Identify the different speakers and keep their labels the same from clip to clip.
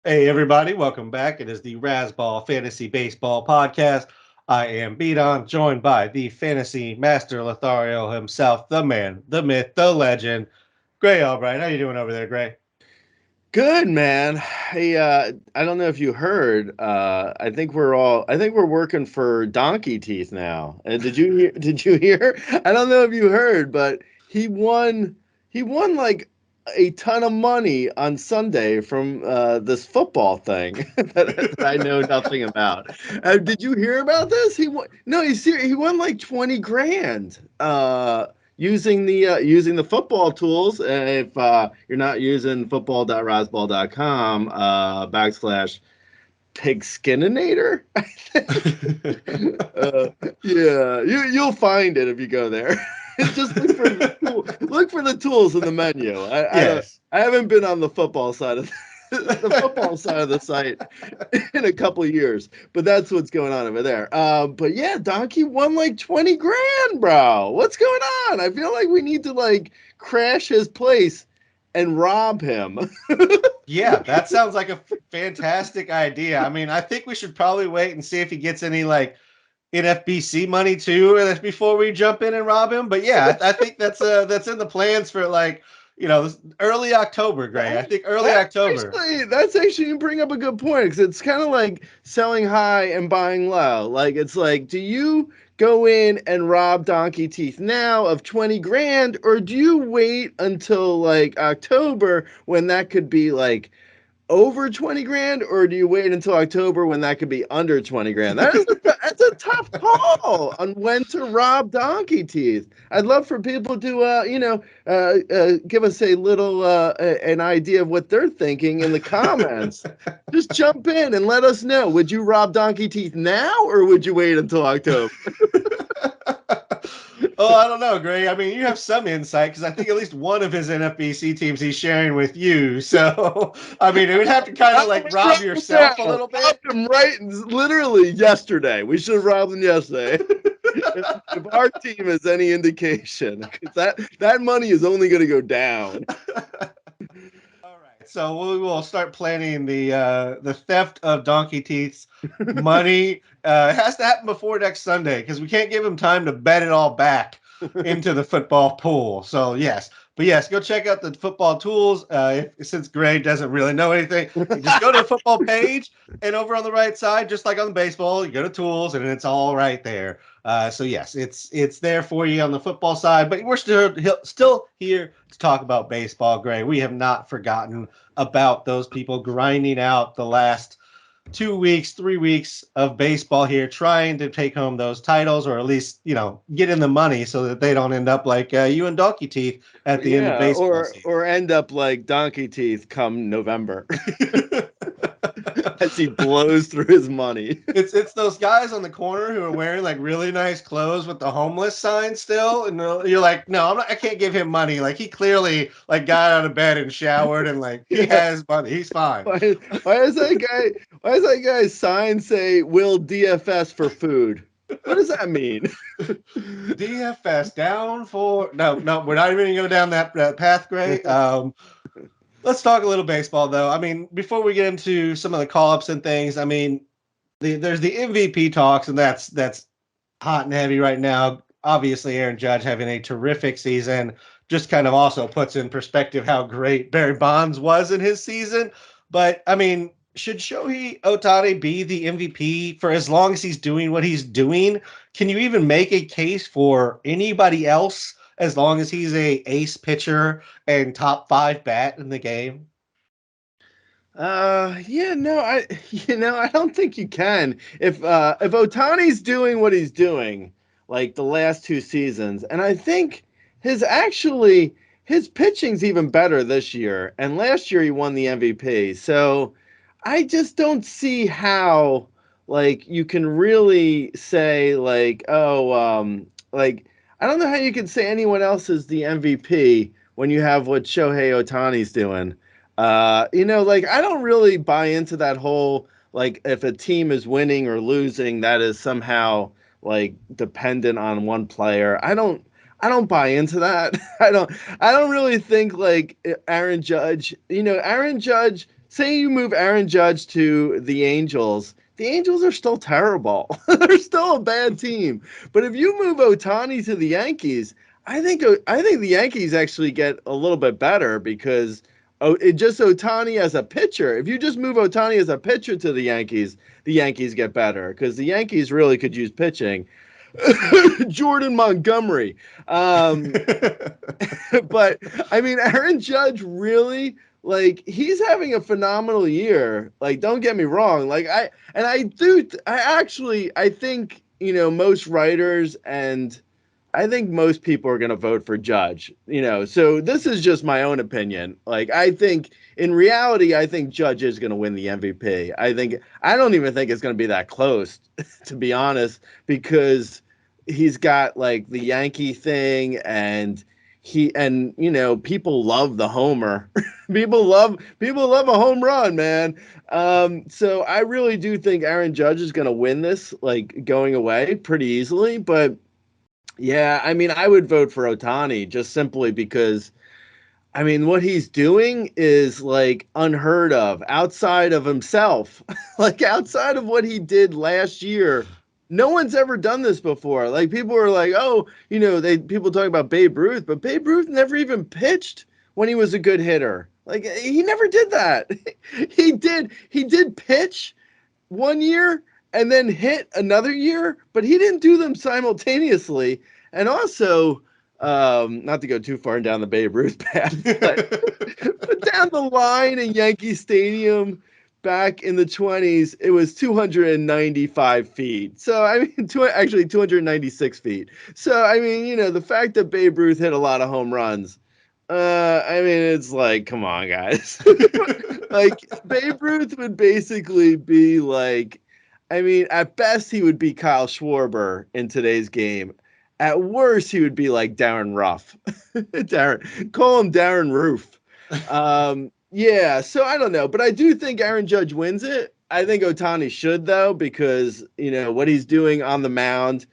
Speaker 1: Hey, everybody, welcome back. It is the Razzball Fantasy Baseball Podcast. I am Beaton, joined by the fantasy master Lothario himself, the man, the myth, the legend, Gray Albright. How you doing over there, Gray?
Speaker 2: Good man. Hey, I don't know if you heard. I think we're working for Donkey Teeth now. Did you hear? Did you hear? I don't know if you heard, but he won. He won like a ton of money on Sunday from this football thing that I know nothing about. Did you hear about this? He won. No, he won like 20 grand. Using the football tools. If you're not using football.rasball.com backslash pigskininator, I think. uh, yeah, you'll find it if you go there. Just look for the tools in the menu.
Speaker 1: Yes.
Speaker 2: I haven't been on the football side of the football side of the site in a couple of years, but that's what's going on over there. But yeah, Donkey won like 20 grand, bro. What's going on? I feel like we need to like crash his place and rob him.
Speaker 1: Yeah, that sounds like a fantastic idea. I mean, I think we should probably wait and see if he gets any like NFBC money too, and that's before we jump in and rob him. But yeah, I think that's in the plans for like early October, Gray. I
Speaker 2: That,
Speaker 1: think early October.
Speaker 2: that's actually you bring up a good point because it's kind of like selling high and buying low. Like it's like, do you go in and rob Donkey Teeth now of 20 grand, or do you wait until like October when that could be like over 20 grand, or do you wait until October when that could be under 20 grand? That's a tough call on when to rob Donkey Teeth. I'd love for people to give us a little an idea of what they're thinking in the comments. Just jump in and let us know. Would you rob Donkey Teeth now, or would you wait until October?
Speaker 1: Oh, I don't know, Gray. I mean, you have some insight because I think at least one of his NFBC teams he's sharing with you. So, I mean, it would have to kind of like rob yourself a little bit.
Speaker 2: Robbed him right, literally yesterday. We should have robbed him yesterday. If our team is any indication, 'cause that money is only going to go down.
Speaker 1: All right, so we will start planning the theft of Donkey Teeth's money. It has to happen before next Sunday because we can't give him time to bet it all back into the football pool. So yes, but yes, go check out the football tools. Since Gray doesn't really know anything, you just go to the football page, and over on the right side, just like on the baseball, you go to tools, and it's all right there. So yes, it's there for you on the football side, but we're still here to talk about baseball, Gray. We have not forgotten about those people grinding out the last 2 weeks, 3 weeks of baseball here, trying to take home those titles, or at least get in the money so that they don't end up like you and Donkey Teeth at the end of
Speaker 2: Yeah,
Speaker 1: baseball season.
Speaker 2: or end up like Donkey Teeth come November as he blows through his money.
Speaker 1: It's those guys on the corner who are wearing like really nice clothes with the homeless sign still, and you're like, no, I can't give him money. Like he clearly like got out of bed and showered, and like he
Speaker 2: Yeah.
Speaker 1: has money. He's fine.
Speaker 2: Why, why is that guy? Why does that guy's sign say "Will DFS for food"? What does that mean?
Speaker 1: DFS down for no. We're not even gonna go down that path, Gray. Let's talk a little baseball though. I mean, before we get into some of the call ups and things, I mean, there's the MVP talks, and that's hot and heavy right now. Obviously, Aaron Judge having a terrific season just kind of also puts in perspective how great Barry Bonds was in his season. But I mean, should Shohei Ohtani be the MVP for as long as he's doing what he's doing? Can you even make a case for anybody else as long as he's a ace pitcher and top five bat in the game?
Speaker 2: Yeah, no, I don't think you can. If Otani's doing what he's doing, like the last two seasons, and I think his pitching's even better this year, and last year he won the MVP. So I just don't see how like you can really say like, oh, like I don't know how you can say anyone else is the MVP when you have what Shohei Otani's doing. Like I don't really buy into that whole like if a team is winning or losing, that is somehow like dependent on one player. I don't buy into that. I don't really think like Aaron Judge, Aaron Judge say you move Aaron Judge to the Angels. The Angels are still terrible. They're still a bad team. But if you move Ohtani to the Yankees, I think the Yankees actually get a little bit better because it just Ohtani as a pitcher. If you just move Ohtani as a pitcher to the Yankees get better because the Yankees really could use pitching. Jordan Montgomery. Um, but I mean, Aaron Judge really like he's having a phenomenal year. Like, don't get me wrong. Like I think most writers and I think most people are going to vote for Judge. So this is just my own opinion. Like, I think in reality, I think Judge is going to win the MVP. I don't even think it's going to be that close, to be honest, because he's got like the Yankee thing and people love the homer. people love a home run, man. So I really do think Aaron Judge is going to win this, like going away pretty easily. But yeah, I mean, I would vote for Ohtani just simply because I mean, what he's doing is like unheard of outside of himself. Like outside of what he did last year, no one's ever done this before. Like people are like, "Oh, people talk about Babe Ruth, but Babe Ruth never even pitched when he was a good hitter. Like he never did that. He did pitch one year and then hit another year, but he didn't do them simultaneously. And also, not to go too far down the Babe Ruth path, but down the line in Yankee Stadium back in the 20s, it was 295 feet. So, I mean, actually 296 feet. So, I mean, the fact that Babe Ruth hit a lot of home runs, I mean, it's like, come on, guys. Like, Babe Ruth would basically be like, I mean, at best, he would be Kyle Schwarber in today's game. At worst, he would be like Darren Ruff. Call him Darren Roof. Yeah, so I don't know, but I do think Aaron Judge wins it. I think Ohtani should though, because what he's doing on the mound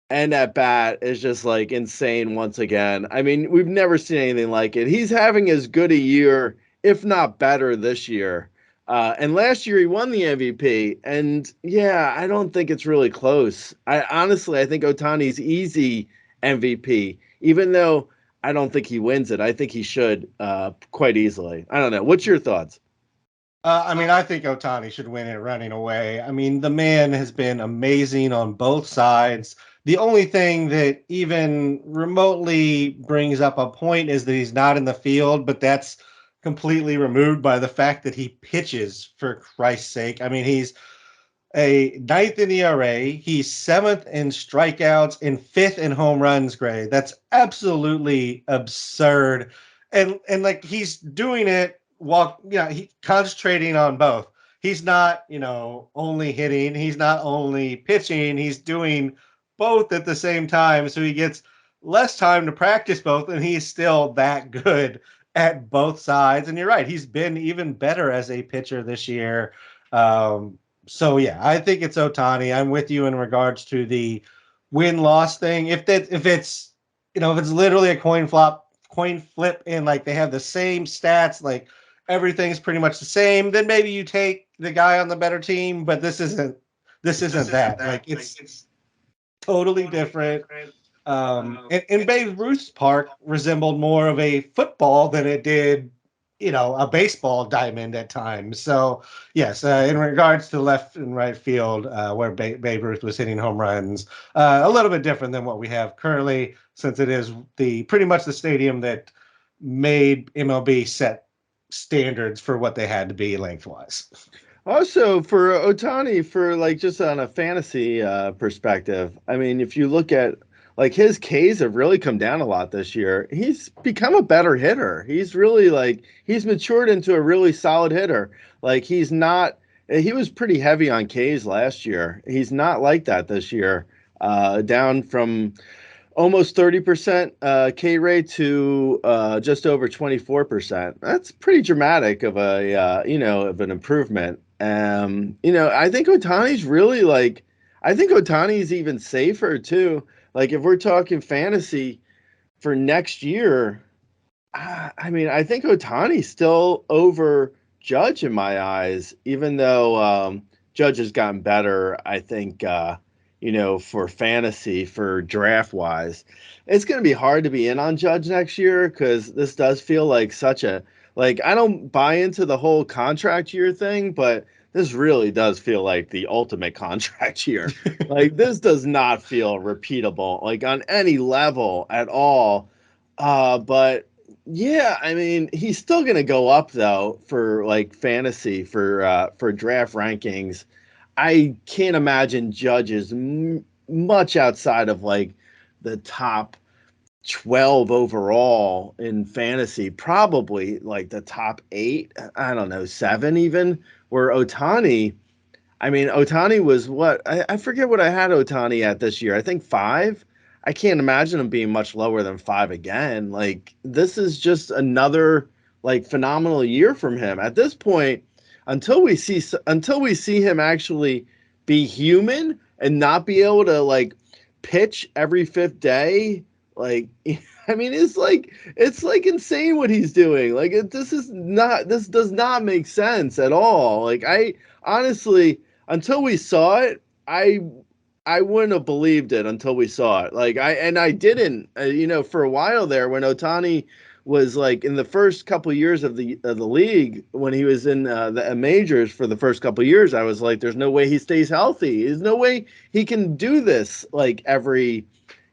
Speaker 2: and at bat is just like insane once again. I mean, we've never seen anything like it. He's having as good a year, if not better, this year. And last year he won the MVP. And yeah, I don't think it's really close. I think Ohtani's easy MVP, even though I don't think he wins it. I think he should quite easily. I don't know. What's your thoughts?
Speaker 1: I mean, I think Ohtani should win it running away. I mean, the man has been amazing on both sides. The only thing that even remotely brings up a point is that he's not in the field, but that's completely removed by the fact that he pitches, for Christ's sake. I mean, he's a ninth in ERA. He's seventh in strikeouts and fifth in home runs grade. That's absolutely absurd. And like he's doing it while he concentrating on both. He's not, only hitting, he's not only pitching, he's doing both at the same time. So he gets less time to practice both, and he's still that good at both sides. And you're right, he's been even better as a pitcher this year. So yeah, I think it's Ohtani. I'm with you in regards to the win-loss thing. If it's literally a coin flip, and like they have the same stats, like everything's pretty much the same, then maybe you take the guy on the better team. But this isn't that. Like it's totally different. And Babe Ruth's park resembled more of a football than it did, a baseball diamond at times. So, yes, in regards to left and right field, where Babe Ruth was hitting home runs, a little bit different than what we have currently, since it is pretty much the stadium that made MLB set standards for what they had to be lengthwise.
Speaker 2: Also, for Ohtani, for like just on a fantasy perspective, I mean, if you look at like his Ks have really come down a lot this year. He's become a better hitter. He's really he's matured into a really solid hitter. Like he was pretty heavy on Ks last year. He's not like that this year. Down from almost 30% K rate to just over 24%. That's pretty dramatic of of an improvement. I think Otani's really I think Otani's even safer too. Like if we're talking fantasy for next year, I mean, I think Otani's still over Judge in my eyes, even though Judge has gotten better. I think for fantasy, for draft wise, it's going to be hard to be in on Judge next year because this does feel like such a I don't buy into the whole contract year thing, but this really does feel like the ultimate contract year. Like this does not feel repeatable, like on any level at all. But yeah, I mean, he's still gonna go up though for like fantasy for draft rankings. I can't imagine Judges much outside of like the top 12 overall in fantasy, probably like the top 8, I don't know, 7 even, where Ohtani was what? I forget what I had Ohtani at this year. I think 5. I can't imagine him being much lower than 5 again. Like this is just another like phenomenal year from him. At this point, until we see him actually be human and not be able to like pitch every 5th day, like I mean it's like insane what he's doing. Like this does not make sense at all. Like I honestly, until we saw it, I wouldn't have believed it until we saw it. I didn't. For a while there, when Ohtani was like in the first couple years of the league, when he was in the majors for the first couple years, I was like, "There's no way he stays healthy. There's no way he can do this like every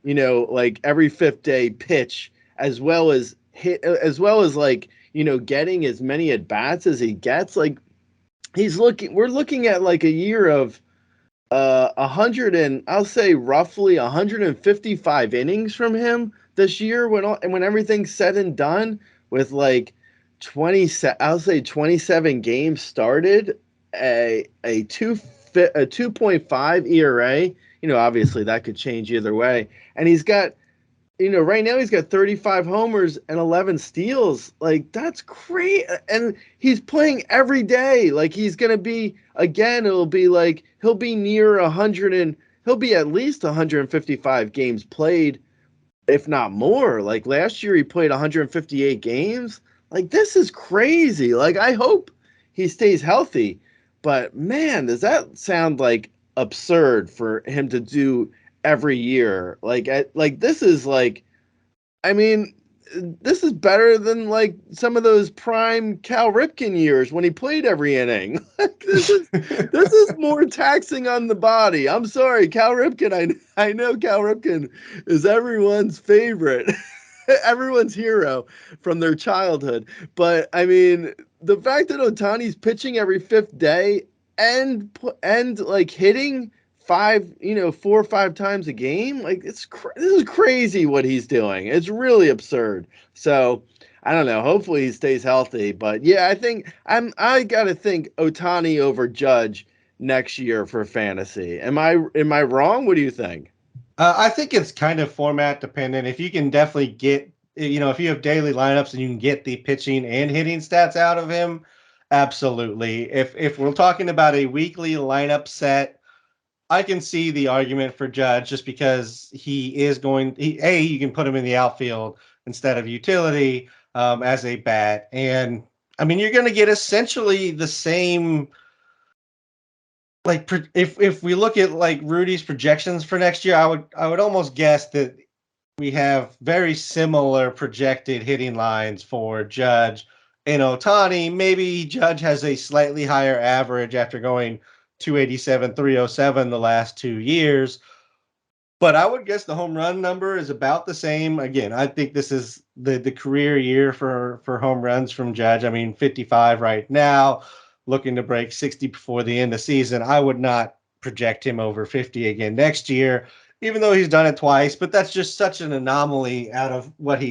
Speaker 2: 5th day pitch as well as hit as well as getting as many at bats as he gets like." We're looking at like a year of 100 and I'll say roughly 155 innings from him this year when everything's said and done, with like 27 games started, a 2.5 ERA. Obviously that could change either way, and he's got right now he's got 35 homers and 11 steals. Like that's great. And he's playing every day. Like he's going to be, again, it'll be like he'll be near 100 and he'll be at least 155 games played, if not more. Like last year he played 158 games. Like this is crazy. Like I hope he stays healthy. But man, does that sound like absurd for him to do every year? This is like, I mean, this is better than like some of those prime Cal Ripken years when he played every inning. This is more taxing on the body. I'm sorry, Cal Ripken. I know Cal Ripken is everyone's favorite, everyone's hero from their childhood. But I mean, the fact that Ohtani's pitching every 5th day and like hitting 4 or 5 times a game, like this is crazy what he's doing. It's really absurd. So I don't know. Hopefully he stays healthy. But yeah, I gotta think Ohtani over Judge next year for fantasy. Am I wrong? What do you think?
Speaker 1: I think it's kind of format dependent. If you can definitely get, if you have daily lineups and you can get the pitching and hitting stats out of him, absolutely. If we're talking about a weekly lineup set, I can see the argument for Judge just because you can put him in the outfield instead of utility as a bat. And I mean, you're going to get essentially the same. Like if we look at like Rudy's projections for next year, I would almost guess that we have very similar projected hitting lines for Judge and Ohtani. Maybe Judge has a slightly higher average after going 287, 307 the last 2 years. But I would guess the home run number is about the same. Again, I think this is the career year for home runs from Judge. I mean, 55 right now, looking to break 60 before the end of the season. I would not project him over 50 again next year, even though he's done it twice. But that's just such an anomaly out of what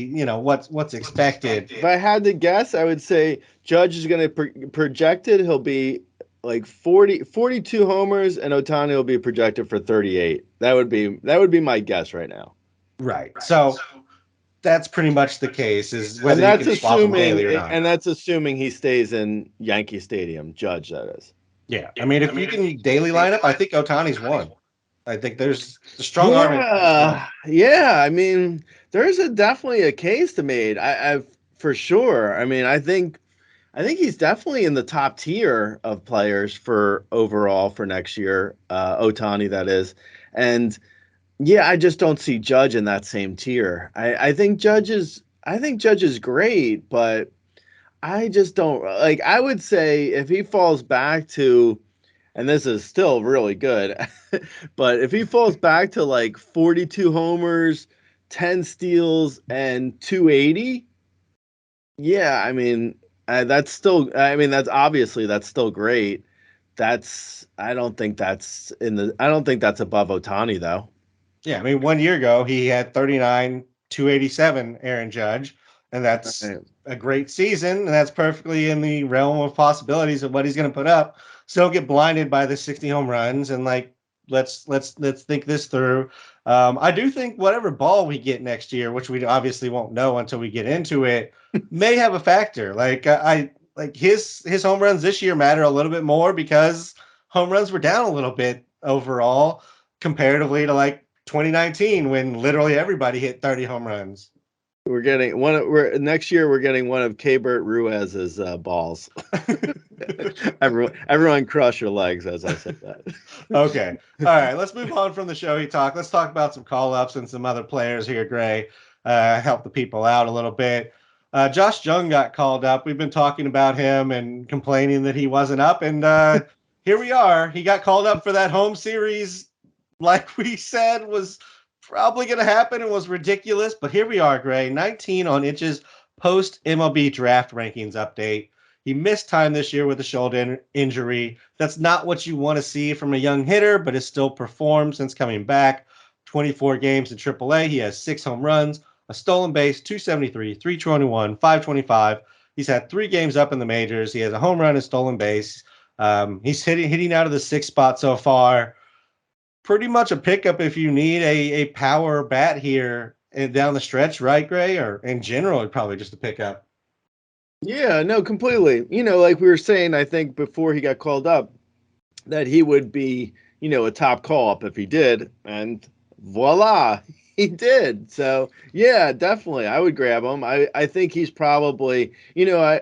Speaker 1: what's expected.
Speaker 2: If I had to guess, I would say Judge is going to projected he'll be like 42 homers, and Ohtani will be projected for 38. That would be my guess right now.
Speaker 1: Right. So that's pretty much the case, is whether
Speaker 2: and
Speaker 1: you can swap him daily or not.
Speaker 2: And that's assuming he stays in Yankee Stadium, Judge, that is.
Speaker 1: Yeah. I mean, if you can daily lineup, I think Ohtani's one. I think there's a strong argument.
Speaker 2: Yeah. I mean, there's definitely a case to made. I for sure. I mean, I think I think he's definitely in the top tier of players for overall for next year. Ohtani, that is, and yeah, I just don't see Judge in that same tier. I think Judge is great, but I just don't like. I would say if he falls back to, and this is still really good, but if he falls back to like 42 homers, 10 steals, and 280, yeah, I mean, that's still, I mean, that's still great. I don't think that's above Ohtani though.
Speaker 1: Yeah, I mean, 1 year ago he had 39, 287, Aaron Judge, and that's
Speaker 2: Right.
Speaker 1: a great season, and that's perfectly in the realm of possibilities of what he's going to put up. So don't get blinded by the 60 home runs, and like let's think this through. I do think whatever ball we get next year, which we obviously won't know until we get into it, may have a factor. Like I like his home runs this year matter a little bit more because home runs were down a little bit overall comparatively to like 2019 when literally everybody hit 30 home runs.
Speaker 2: We're getting one. We're next year. We're getting one of Keibert Ruiz's balls. Everyone, cross your legs as I said that.
Speaker 1: Okay. All right. Let's move on from the show he talk. Let's talk about some call ups and some other players here, Gray. Help the people out a little bit. Josh Jung got called up. We've been talking about him and complaining that he wasn't up. And here we are. He got called up for that home series, like we said, was probably going to happen and was ridiculous. But here we are, Gray. 19 on Itch's post MLB draft rankings update. He missed time this year with a shoulder injury. That's not what you want to see from a young hitter, but has still performed since coming back. 24 games in AAA. He has 6 home runs, a stolen base, 273, 321, 525. He's had 3 games up in the majors. He has a home run and stolen base. He's hitting out of the 6th spot so far. Pretty much a pickup if you need a power bat here and down the stretch, right, Gray? Or in general, probably just a pickup.
Speaker 2: Yeah, no, completely. Like we were saying, I think before he got called up, that he would be, a top call up if he did, and voila, he did. So yeah, definitely, I would grab him. I think he's probably, I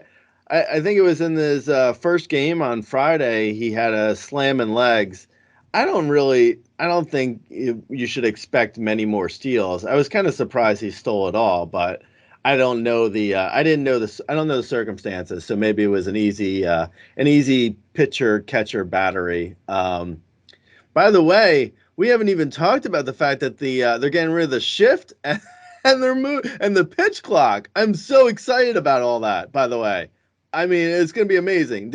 Speaker 2: think it was in his first game on Friday, he had a slam and legs. I don't think you should expect many more steals. I was kind of surprised he stole it all, but I don't know I didn't know this. I don't know the circumstances, so maybe it was an easy pitcher catcher battery. By the way, we haven't even talked about the fact that they're getting rid of the shift and and the pitch clock. I'm so excited about all that. By the way, I mean it's going to be amazing.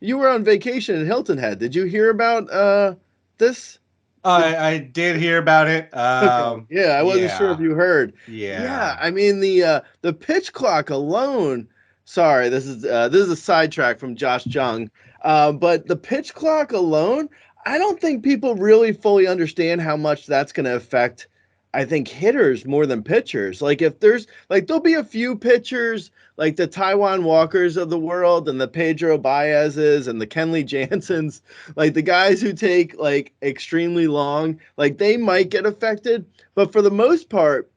Speaker 2: You were on vacation in Hilton Head? Did you hear about this?
Speaker 1: I did hear about it.
Speaker 2: Okay. Yeah, I wasn't sure if
Speaker 1: Yeah.
Speaker 2: you heard. Yeah,
Speaker 1: Yeah.
Speaker 2: I mean the pitch clock alone. Sorry, this is a sidetrack from Josh Jung. But the pitch clock alone, I don't think people really fully understand how much that's going to affect. I think hitters more than pitchers. Like if there's like there'll be a few pitchers like the Taiwan Walkers of the world and the Pedro Baez's and the Kenley Jansens, like the guys who take like extremely long, like they might get affected. But for the most part,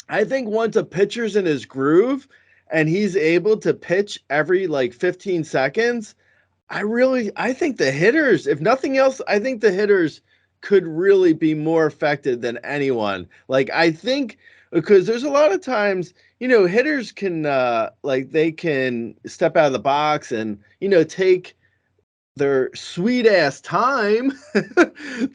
Speaker 2: I think once a pitcher's in his groove and he's able to pitch every like 15 seconds, I think the hitters, if nothing else, I think the hitters could really be more affected than anyone. Like I think because there's a lot of times, hitters can like they can step out of the box and, take their sweet ass time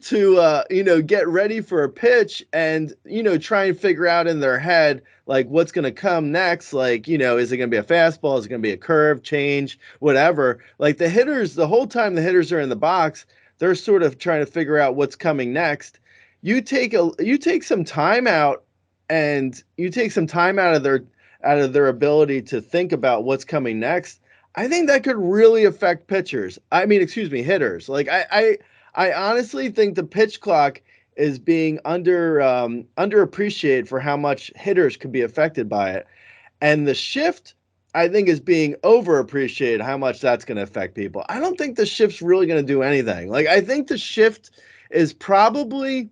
Speaker 2: to get ready for a pitch and try and figure out in their head like what's going to come next, like is it going to be a fastball, is it going to be a curve change, whatever. Like the whole time the hitters are in the box, they're sort of trying to figure out what's coming next. You take some time out and you take some time out of their ability to think about what's coming next. I think that could really affect pitchers. I mean, excuse me, hitters. Like I honestly think the pitch clock is being underappreciated for how much hitters could be affected by it, and the shift I think is being overappreciated how much that's going to affect people. I don't think the shift's really going to do anything. Like I think the shift is probably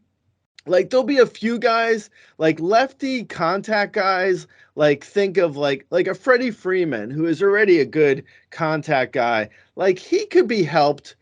Speaker 2: Like there'll be a few guys, like lefty contact guys, like think of like a Freddie Freeman, who is already a good contact guy. Like he could be helped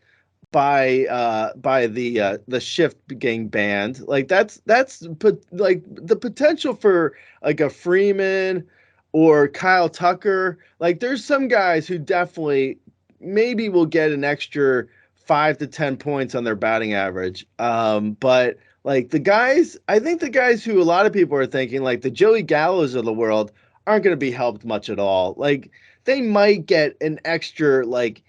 Speaker 2: by the shift getting banned. Like like the potential for like a Freeman or Kyle Tucker. Like there's some guys who definitely maybe will get an extra 5 to 10 points on their batting average. But like I think the guys who a lot of people are thinking, like the Joey Gallos of the world, aren't going to be helped much at all. Like they might get an extra like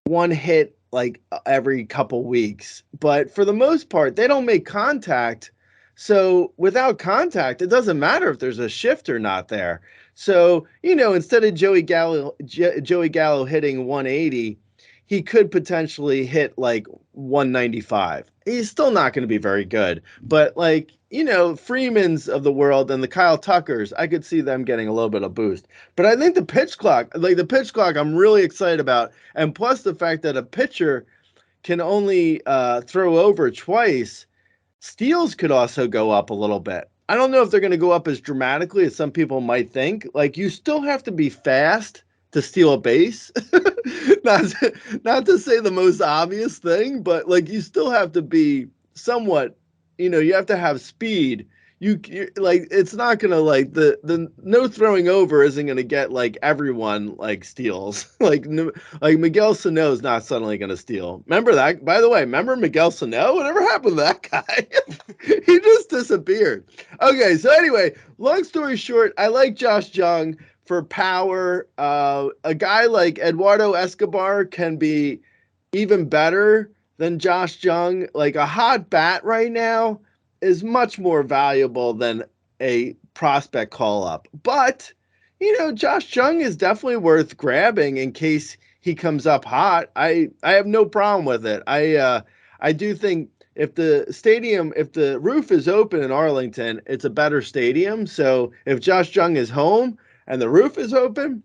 Speaker 2: one hit like every couple weeks, but for the most part, they don't make contact. So without contact, it doesn't matter if there's a shift or not there. So, instead of Joey Gallo hitting 180, he could potentially hit like 195. He's still not going to be very good, but like, Freeman's of the world and the Kyle Tuckers, I could see them getting a little bit of boost. But I think the pitch clock, I'm really excited about. And plus the fact that a pitcher can only throw over twice, steals could also go up a little bit. I don't know if they're going to go up as dramatically as some people might think. Like you still have to be fast to steal a base. not to say the most obvious thing, but like you still have to be somewhat, you have to have speed. You like it's not gonna like the no throwing over isn't gonna get like everyone like steals. like Miguel Sano is not suddenly gonna steal. Remember that? By the way, remember Miguel Sano? Whatever happened to that guy? He just disappeared. Okay, so anyway, long story short, I like Josh Jung for power. A guy like Eduardo Escobar can be even better than Josh Jung. Like a hot bat right now is much more valuable than a prospect call up. But, Josh Jung is definitely worth grabbing in case he comes up hot. I have no problem with it. I do think if the roof is open in Arlington, it's a better stadium. So if Josh Jung is home and the roof is open,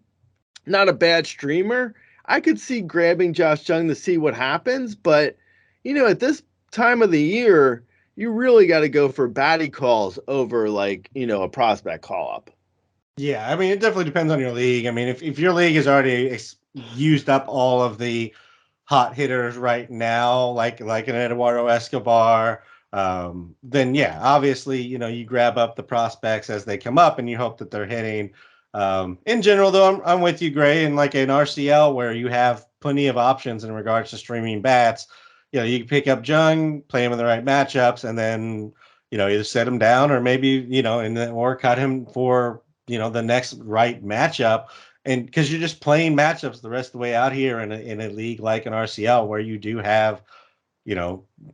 Speaker 2: not a bad streamer. I could see grabbing Josh Jung to see what happens. But, at this time of the year, you really got to go for batting calls over like, a prospect call up.
Speaker 1: Yeah, I mean, it definitely depends on your league. I mean, if your league has already used up all of the hot hitters right now, like an Eduardo Escobar, then yeah, obviously, you grab up the prospects as they come up and you hope that they're hitting. In general, though, I'm with you, Gray, in like an RCL where you have plenty of options in regards to streaming bats. You can pick up Jung, play him in the right matchups, and then either set him down or maybe or cut him for the next right matchup. And because you're just playing matchups the rest of the way out here in a league like an RCL where you do have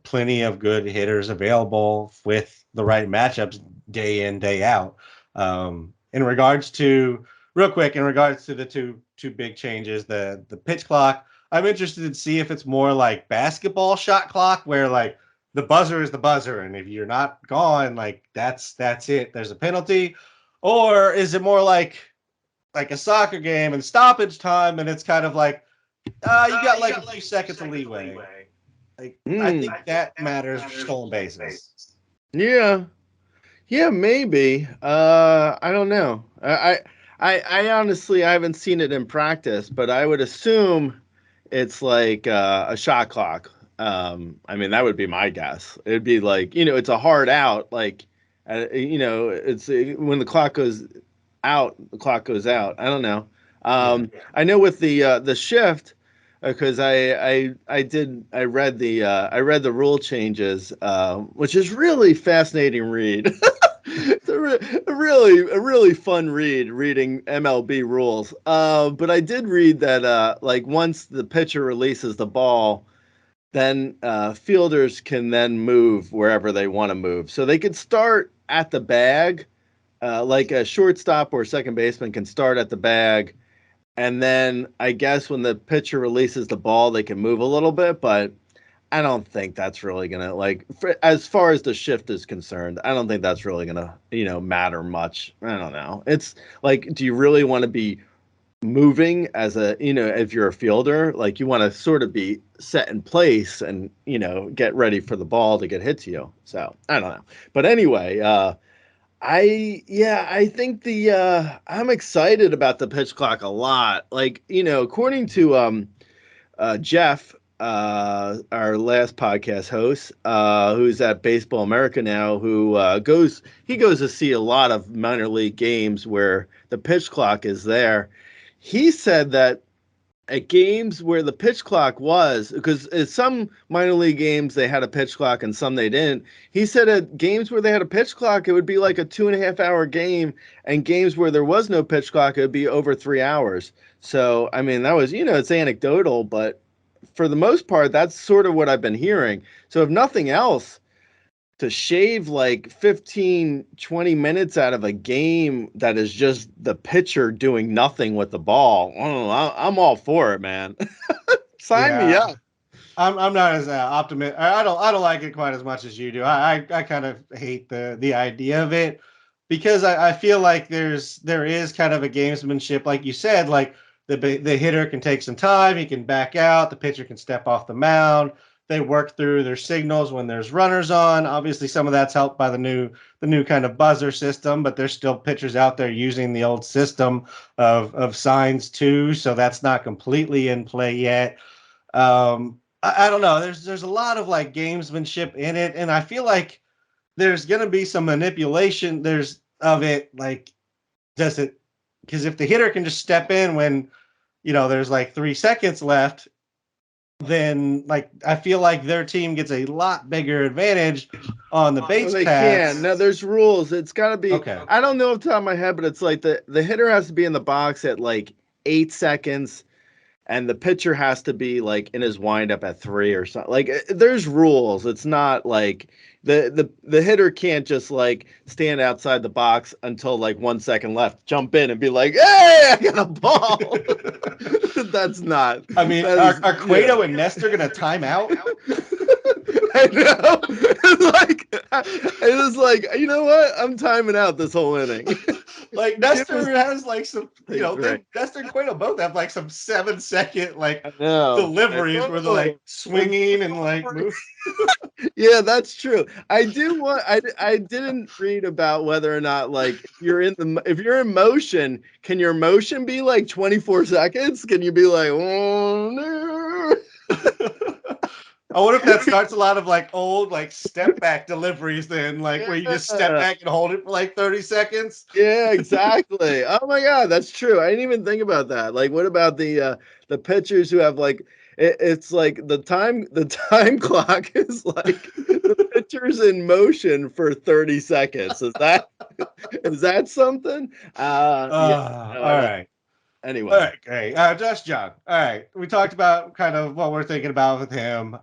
Speaker 1: plenty of good hitters available with the right matchups day in, day out. In regards to the two big changes, the pitch clock, I'm interested to see if it's more like basketball shot clock where like the buzzer is the buzzer, and if you're not gone, like that's it. There's a penalty, or is it more like a soccer game and stoppage time, and it's kind of like you got like a few seconds of leeway. Like I think that matters for stolen bases.
Speaker 2: Yeah. Yeah, maybe. I don't know. I honestly I haven't seen it in practice, but I would assume it's like a shot clock. I mean that would be my guess. It'd be like it's a hard out. Like it's when the clock goes out, the clock goes out. I don't know. I know with the shift because I read the rule changes, which is really fascinating read. It's a really fun reading MLB rules. But I did read that like once the pitcher releases the ball, then fielders can then move wherever they want to move. So they could start at the bag, like a shortstop or second baseman can start at the bag. And then I guess when the pitcher releases the ball, they can move a little bit, but I don't think that's really gonna as far as the shift is concerned. I don't think that's really gonna matter much. I don't know. It's like, do you really want to be moving as a, if you're a fielder, like you want to sort of be set in place and, get ready for the ball to get hit to you. So I don't know. But anyway, I think I'm excited about the pitch clock a lot. Like, according to Jeff, our last podcast host, who's at Baseball America now, who goes to see a lot of minor league games where the pitch clock is there. He said that at games where the pitch clock was, because at some minor league games they had a pitch clock and some they didn't. He said at games where they had a pitch clock, it would be like a 2.5 hour game, and games where there was no pitch clock, it would be over 3 hours. So, I mean, that was, it's anecdotal, but for the most part, that's sort of what I've been hearing. So if nothing else, to shave like 15, 20 minutes out of a game that is just the pitcher doing nothing with the ball, I'm all for it, man. Sign me up.
Speaker 1: I'm not as optimistic. I don't like it quite as much as you do. I kind of hate the idea of it, because I feel like there is kind of a gamesmanship, like you said, like the hitter can take some time, he can back out, the pitcher can step off the mound. They work through their signals when there's runners on. Obviously, some of that's helped by the new kind of buzzer system, but there's still pitchers out there using the old system of signs too. So that's not completely in play yet. I don't know. There's a lot of like gamesmanship in it, and I feel like there's gonna be some manipulation. There's of it, like, does it? Because if the hitter can just step in when there's like 3 seconds left, then like I feel like their team gets a lot bigger advantage on the base
Speaker 2: They
Speaker 1: paths.
Speaker 2: can't. No, there's rules. It's got to be.
Speaker 1: Okay.
Speaker 2: I don't know off the top of my head, but it's like the hitter has to be in the box at like 8 seconds, and the pitcher has to be like in his windup at 3 or something. Like there's rules. It's not like the hitter can't just like stand outside the box until like 1 second left, jump in and be like, "Hey, I got a ball." That's not.
Speaker 1: I mean, are Cueto and Nestor gonna time out?
Speaker 2: I know. It was like, you know what? I'm timing out this whole inning.
Speaker 1: Like Nestor has like some, Nestor and Cueto both have like some 7-second like deliveries where they're like swinging and like moving.
Speaker 2: Yeah, that's true. I didn't read about whether or not like if you're in motion, can your motion be like 24 seconds? Can you be like, oh no?
Speaker 1: I wonder if that starts a lot of like old like step back deliveries then, like where you just step back and hold it for like 30 seconds.
Speaker 2: Yeah, exactly. Oh my God, that's true. I didn't even think about that. Like, what about the pitchers who have like it's like the time clock is like the pitcher's in motion for 30 seconds. Is that something?
Speaker 1: Yeah, all right.
Speaker 2: Anyway.
Speaker 1: All right, great. Josh Jung. All right. We talked about kind of what we're thinking about with him.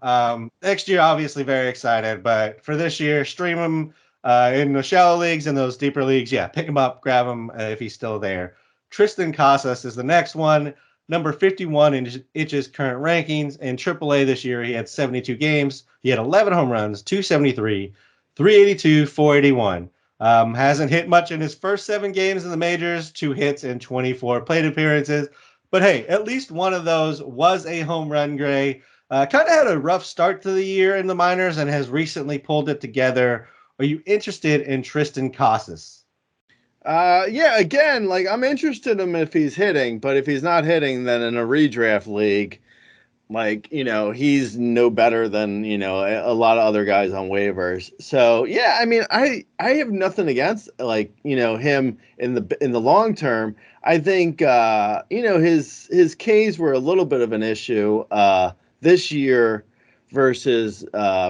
Speaker 1: Next year, obviously very excited, but for this year, stream him in the shallow leagues and those deeper leagues. Yeah, pick him up, grab him if he's still there. Triston Casas is the next one. Number 51 in Itch's current rankings. In AAA this year, he had 72 games. He had 11 home runs, 273, 382, 481. Hasn't hit much in his first 7 games in the majors, 2 hits and 24 plate appearances. But hey, at least one of those was a home run, Gray. Kind of had a rough start to the year in the minors and has recently pulled it together. Are you interested in Triston Casas?
Speaker 2: Yeah, again, like I'm interested in him if he's hitting, but if he's not hitting, then in a redraft league, like, he's no better than, a lot of other guys on waivers. So, yeah, I mean, I have nothing against like, him in the long term. I think, his Ks were a little bit of an issue this year versus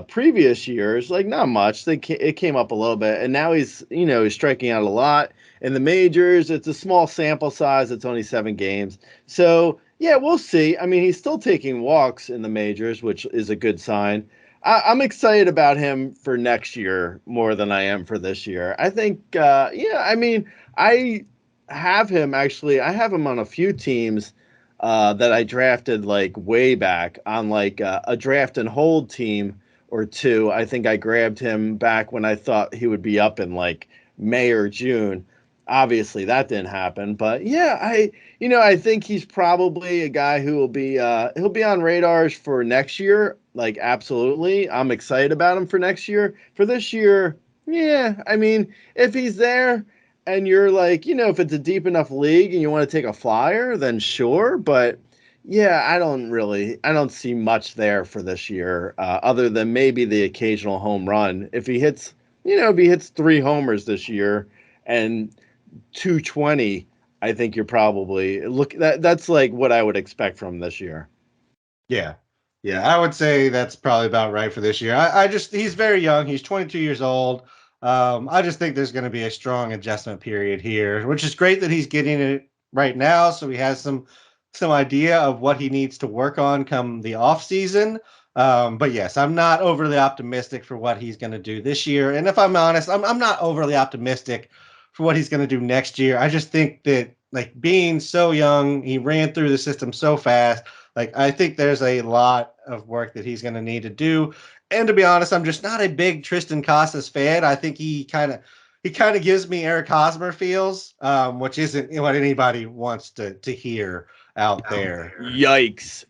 Speaker 2: previous years. Like, not much. It came up a little bit, and now he's striking out a lot in the majors. It's a small sample size. It's only 7 games. So, yeah, we'll see. I mean, he's still taking walks in the majors, which is a good sign. I'm excited about him for next year more than I am for this year. I think, I mean, I have him actually. I have him on a few teams that I drafted like way back on like a draft and hold team or two. I think I grabbed him back when I thought he would be up in like May or June. obviously that didn't happen, but yeah, I think he's probably a guy who will be he'll be on radars for next year. Like absolutely. I'm excited about him for next year. For this year, yeah, I mean, if he's there and you're like, if it's a deep enough league and you want to take a flyer, then sure, but yeah, I don't see much there for this year, other than maybe the occasional home run. If he hits 3 homers this year and 220, I think you're probably that's like what I would expect from this year.
Speaker 1: Yeah. Yeah, I would say that's probably about right for this year. I just he's very young. He's 22 years old. I just think there's going to be a strong adjustment period here, which is great that he's getting it right now, so he has some idea of what he needs to work on come the off season. But yes, I'm not overly optimistic for what he's going to do this year. And if I'm honest, I'm not overly optimistic for what he's going to do next year. I just think that like being so young, he ran through the system so fast. Like I think there's a lot of work that he's going to need to do. And to be honest, I'm just not a big Triston Casas fan. I think he kind of gives me Eric Hosmer feels, which isn't what anybody wants to hear out there.
Speaker 2: Yikes.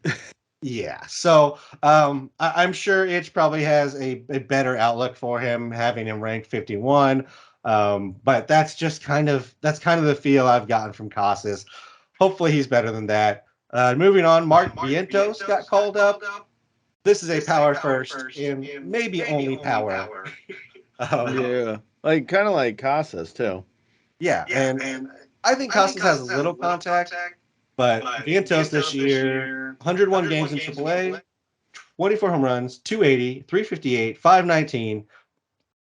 Speaker 1: Yeah. So I'm sure Itch probably has a better outlook for him, having him ranked 51. But that's kind of the feel I've gotten from Casas. Hopefully he's better than that. Moving on, Mark Vientos got called up. This is a power first and maybe only power. um,
Speaker 2: Yeah. Like kind of like Casas too.
Speaker 1: yeah, and I think Casas has a little contact, but Vientos this year, 101 games in AAA, 24 home runs, 280, 358, 519.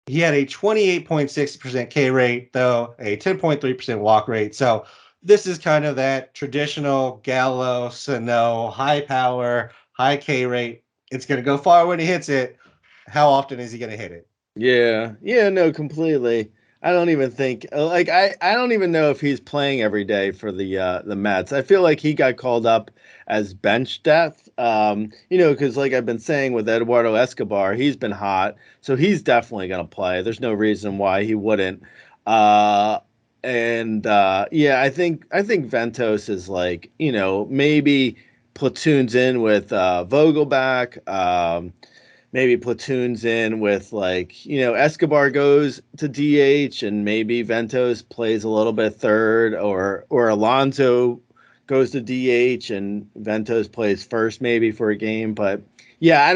Speaker 1: He had a 28.6% K rate, though, a 10.3% walk rate. So this is kind of that traditional Gallo, Sano, high power, high K rate. It's going to go far when he hits it. How often is he going to hit it?
Speaker 2: Yeah. Yeah, no, completely. I don't even think like I don't even know if he's playing every day for the Mets. I feel like he got called up as bench depth. Because like I've been saying with Eduardo Escobar, he's been hot, so he's definitely gonna play. There's no reason why he wouldn't. Uh and yeah, I think Ventos is like, maybe platoons in with Vogelback. Maybe platoons in with like, Escobar goes to DH and maybe Ventos plays a little bit third, or Alonso goes to DH and Ventos plays first maybe for a game. But yeah, I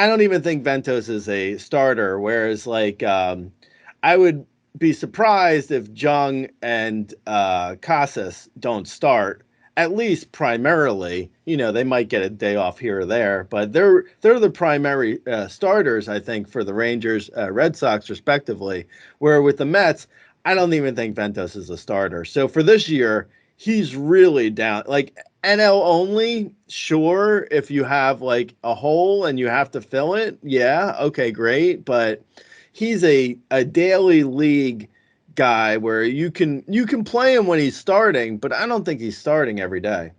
Speaker 2: don't even think Ventos is a starter. Whereas like I would be surprised if Jung and Casas don't start, at least primarily. They might get a day off here or there, but they're the primary starters, I think, for the Rangers, Red Sox, respectively. Where with the Mets, I don't even think Ventos is a starter. So for this year, he's really down. Like NL only, sure. If you have like a hole and you have to fill it, yeah, okay, great. But he's a daily league guy where you can play him when he's starting, but I don't think he's starting every day.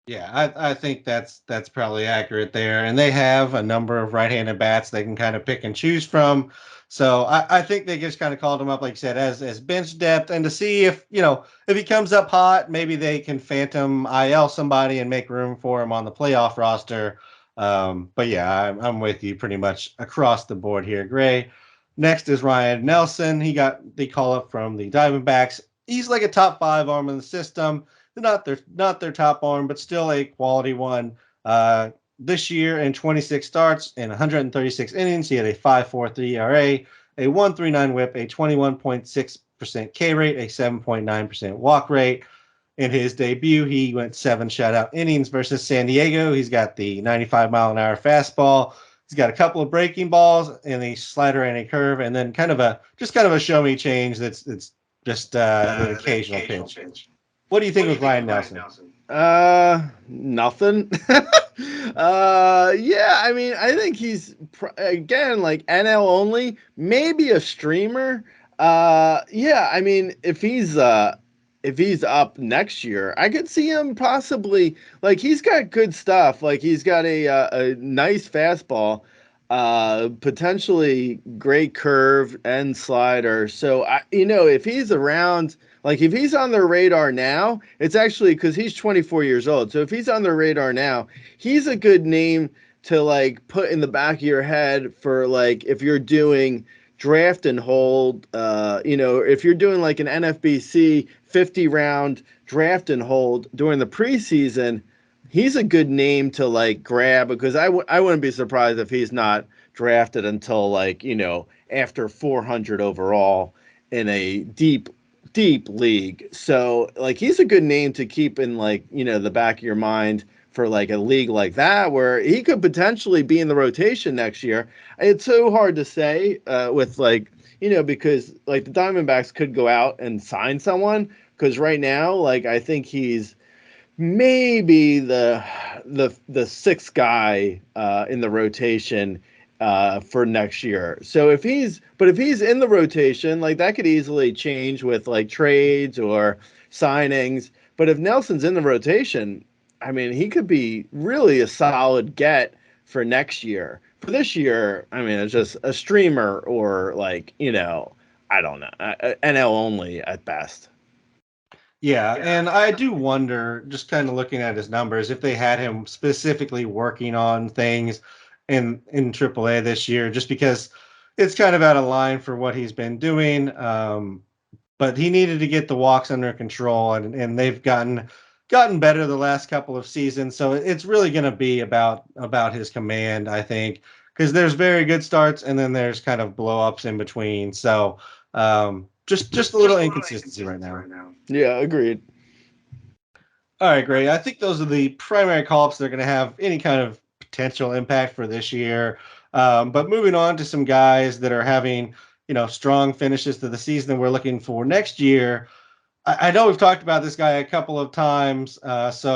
Speaker 1: Yeah, I think that's probably accurate there. And they have a number of right-handed bats they can kind of pick and choose from. So I think they just kind of called him up, like you said, as bench depth, and to see if he comes up hot, maybe they can phantom IL somebody and make room for him on the playoff roster. But yeah, I'm with you pretty much across the board here, Gray. Next is Ryne Nelson. He got the call up from the Diamondbacks. He's like a top five arm in the system. Not their top arm, but still a quality one. This year in 26 starts and 136 innings, he had a 5.43 ERA, a 1.39 WHIP, a 21.6% K rate, a 7.9% walk rate. In his debut, he went 7 shutout innings versus San Diego. He's got the 95-mile-an-hour fastball. He's got a couple of breaking balls and a slider and a curve, and then kind of a show me change that's just an occasional pitch. What do you think with Ryne Nelson?
Speaker 2: Nothing. Yeah, I mean, I think he's again like NL only, maybe a streamer. Yeah, I mean, if he's up next year, I could see him possibly like he's got good stuff. Like he's got a nice fastball, potentially great curve and slider. So if he's around Like if he's on their radar now, it's actually because he's 24 years old. So if he's on their radar now, he's a good name to like put in the back of your head for like if you're doing draft and hold, if you're doing like an NFBC 50 round draft and hold during the preseason, he's a good name to like grab because I wouldn't be surprised if he's not drafted until like, after 400 overall in a deep league. So like he's a good name to keep in like, the back of your mind for like a league like that where he could potentially be in the rotation next year. It's so hard to say with like, because like the Diamondbacks could go out and sign someone because right now, like I think he's maybe the sixth guy in the rotation for next year. So if he's in the rotation, like that could easily change with like trades or signings. But if Nelson's in the rotation, I mean, he could be really a solid get for next year. For this year, I mean, it's just a streamer or like, I don't know, NL only at best.
Speaker 1: Yeah, and I do wonder, just kind of looking at his numbers, if they had him specifically working on things in AAA this year, just because it's kind of out of line for what he's been doing. But he needed to get the walks under control, and they've gotten better the last couple of seasons. So it's really going to be about his command, I think, because there's very good starts and then there's kind of blow ups in between. So just a little inconsistency right now.
Speaker 2: Yeah, agreed.
Speaker 1: All right, great. I think those are the primary call-ups that are going to have any kind of potential impact for this year. But moving on to some guys that are having, strong finishes to the season that we're looking for next year. I know we've talked about this guy a couple of times, but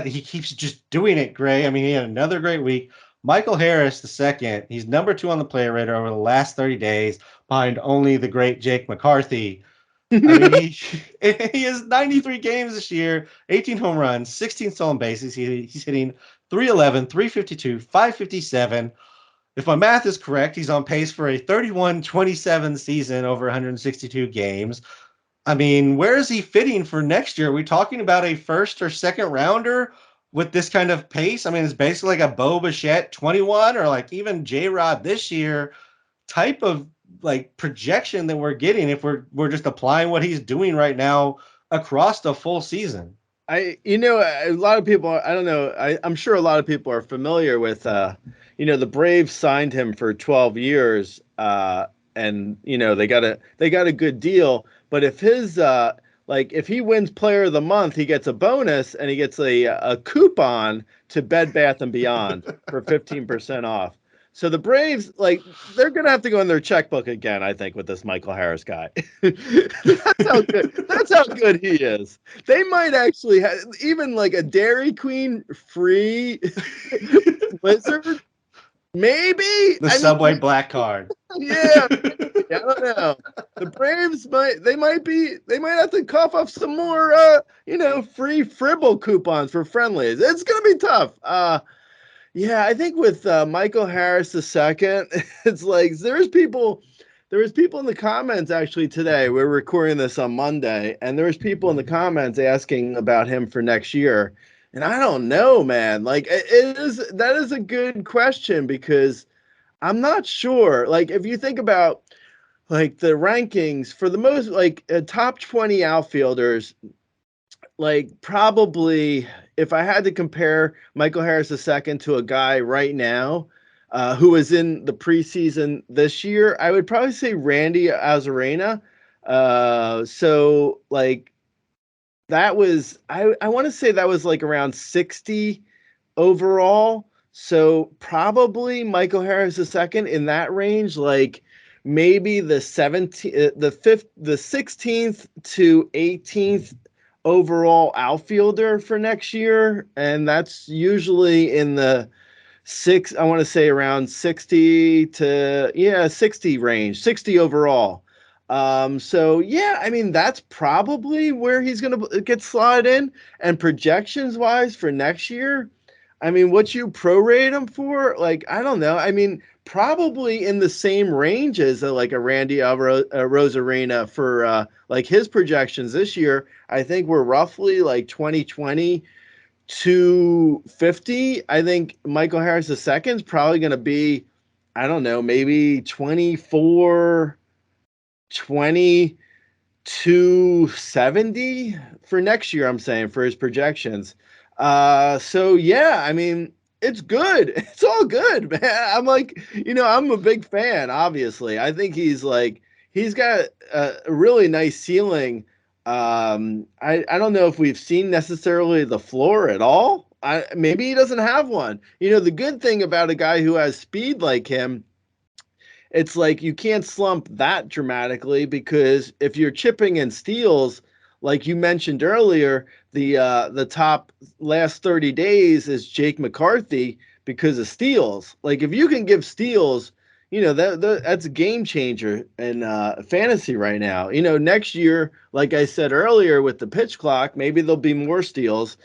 Speaker 1: he keeps just doing it, Gray. I mean, he had another great week. Michael Harris, the second, he's number 2 on the player radar over the last 30 days, behind only the great Jake McCarthy. I mean, he has 93 games this year, 18 home runs, 16 stolen bases. He's hitting 311, 352, 557. If my math is correct, he's on pace for a 31-27 season over 162 games. I mean, where is he fitting for next year? Are we talking about a first or second rounder with this kind of pace? I mean, it's basically like a Bo Bichette 21 or like even J-Rod this year type of like projection that we're getting if we're just applying what he's doing right now across the full season.
Speaker 2: A lot of people, I don't know, I'm sure a lot of people are familiar with, the Braves signed him for 12 years, and, they got a good deal. But if his, if he wins Player of the Month, he gets a bonus and he gets a coupon to Bed Bath & Beyond for 15% off. So the Braves, they're going to have to go in their checkbook again, I think, with this Michael Harris guy. That's how good he is. They might actually have even like a Dairy Queen free Blizzard. Maybe.
Speaker 1: The Subway Black Card.
Speaker 2: Yeah. I don't know. The Braves might have to cough up some more, free Fribble coupons for friendlies. It's going to be tough. Yeah, I think with Michael Harris II, it's like there was people in the comments actually today. We're recording this on Monday, and there was people in the comments asking about him for next year. And I don't know, man. Like that is a good question because I'm not sure. Like if you think about like the rankings for the most top 20 outfielders, like probably if I had to compare Michael Harris II to a guy right now who is in the preseason this year, I would probably say Randy Arozarena. So like that was I want to say that was like around 60 overall. So probably Michael Harris II in that range, like maybe the 16th to 18th overall outfielder for next year, and that's usually in the I want to say around 60 to 60 range, 60 overall. So yeah, I mean that's probably where he's gonna get slotted in. And projections wise for next year, I mean, what you prorate him for? Like, I don't know. I mean, probably in the same range as like a Randy Rosarena for like his projections this year. I think we're roughly like 2020 to 50. I think Michael Harris II is probably going to be, I don't know, maybe 24, 20 to 70 for next year, I'm saying, for his projections. So yeah, I mean, it's good. It's all good, man. I'm like, I'm a big fan, obviously. I think he's got a really nice ceiling. I don't know if we've seen necessarily the floor at all. Maybe he doesn't have one. The good thing about a guy who has speed like him, it's like you can't slump that dramatically, because if you're chipping in steals, like you mentioned earlier, the top last 30 days is Jake McCarthy because of steals. Like if you can give steals, that's a game changer in fantasy right now. Next year, like I said earlier, with the pitch clock, maybe there'll be more steals.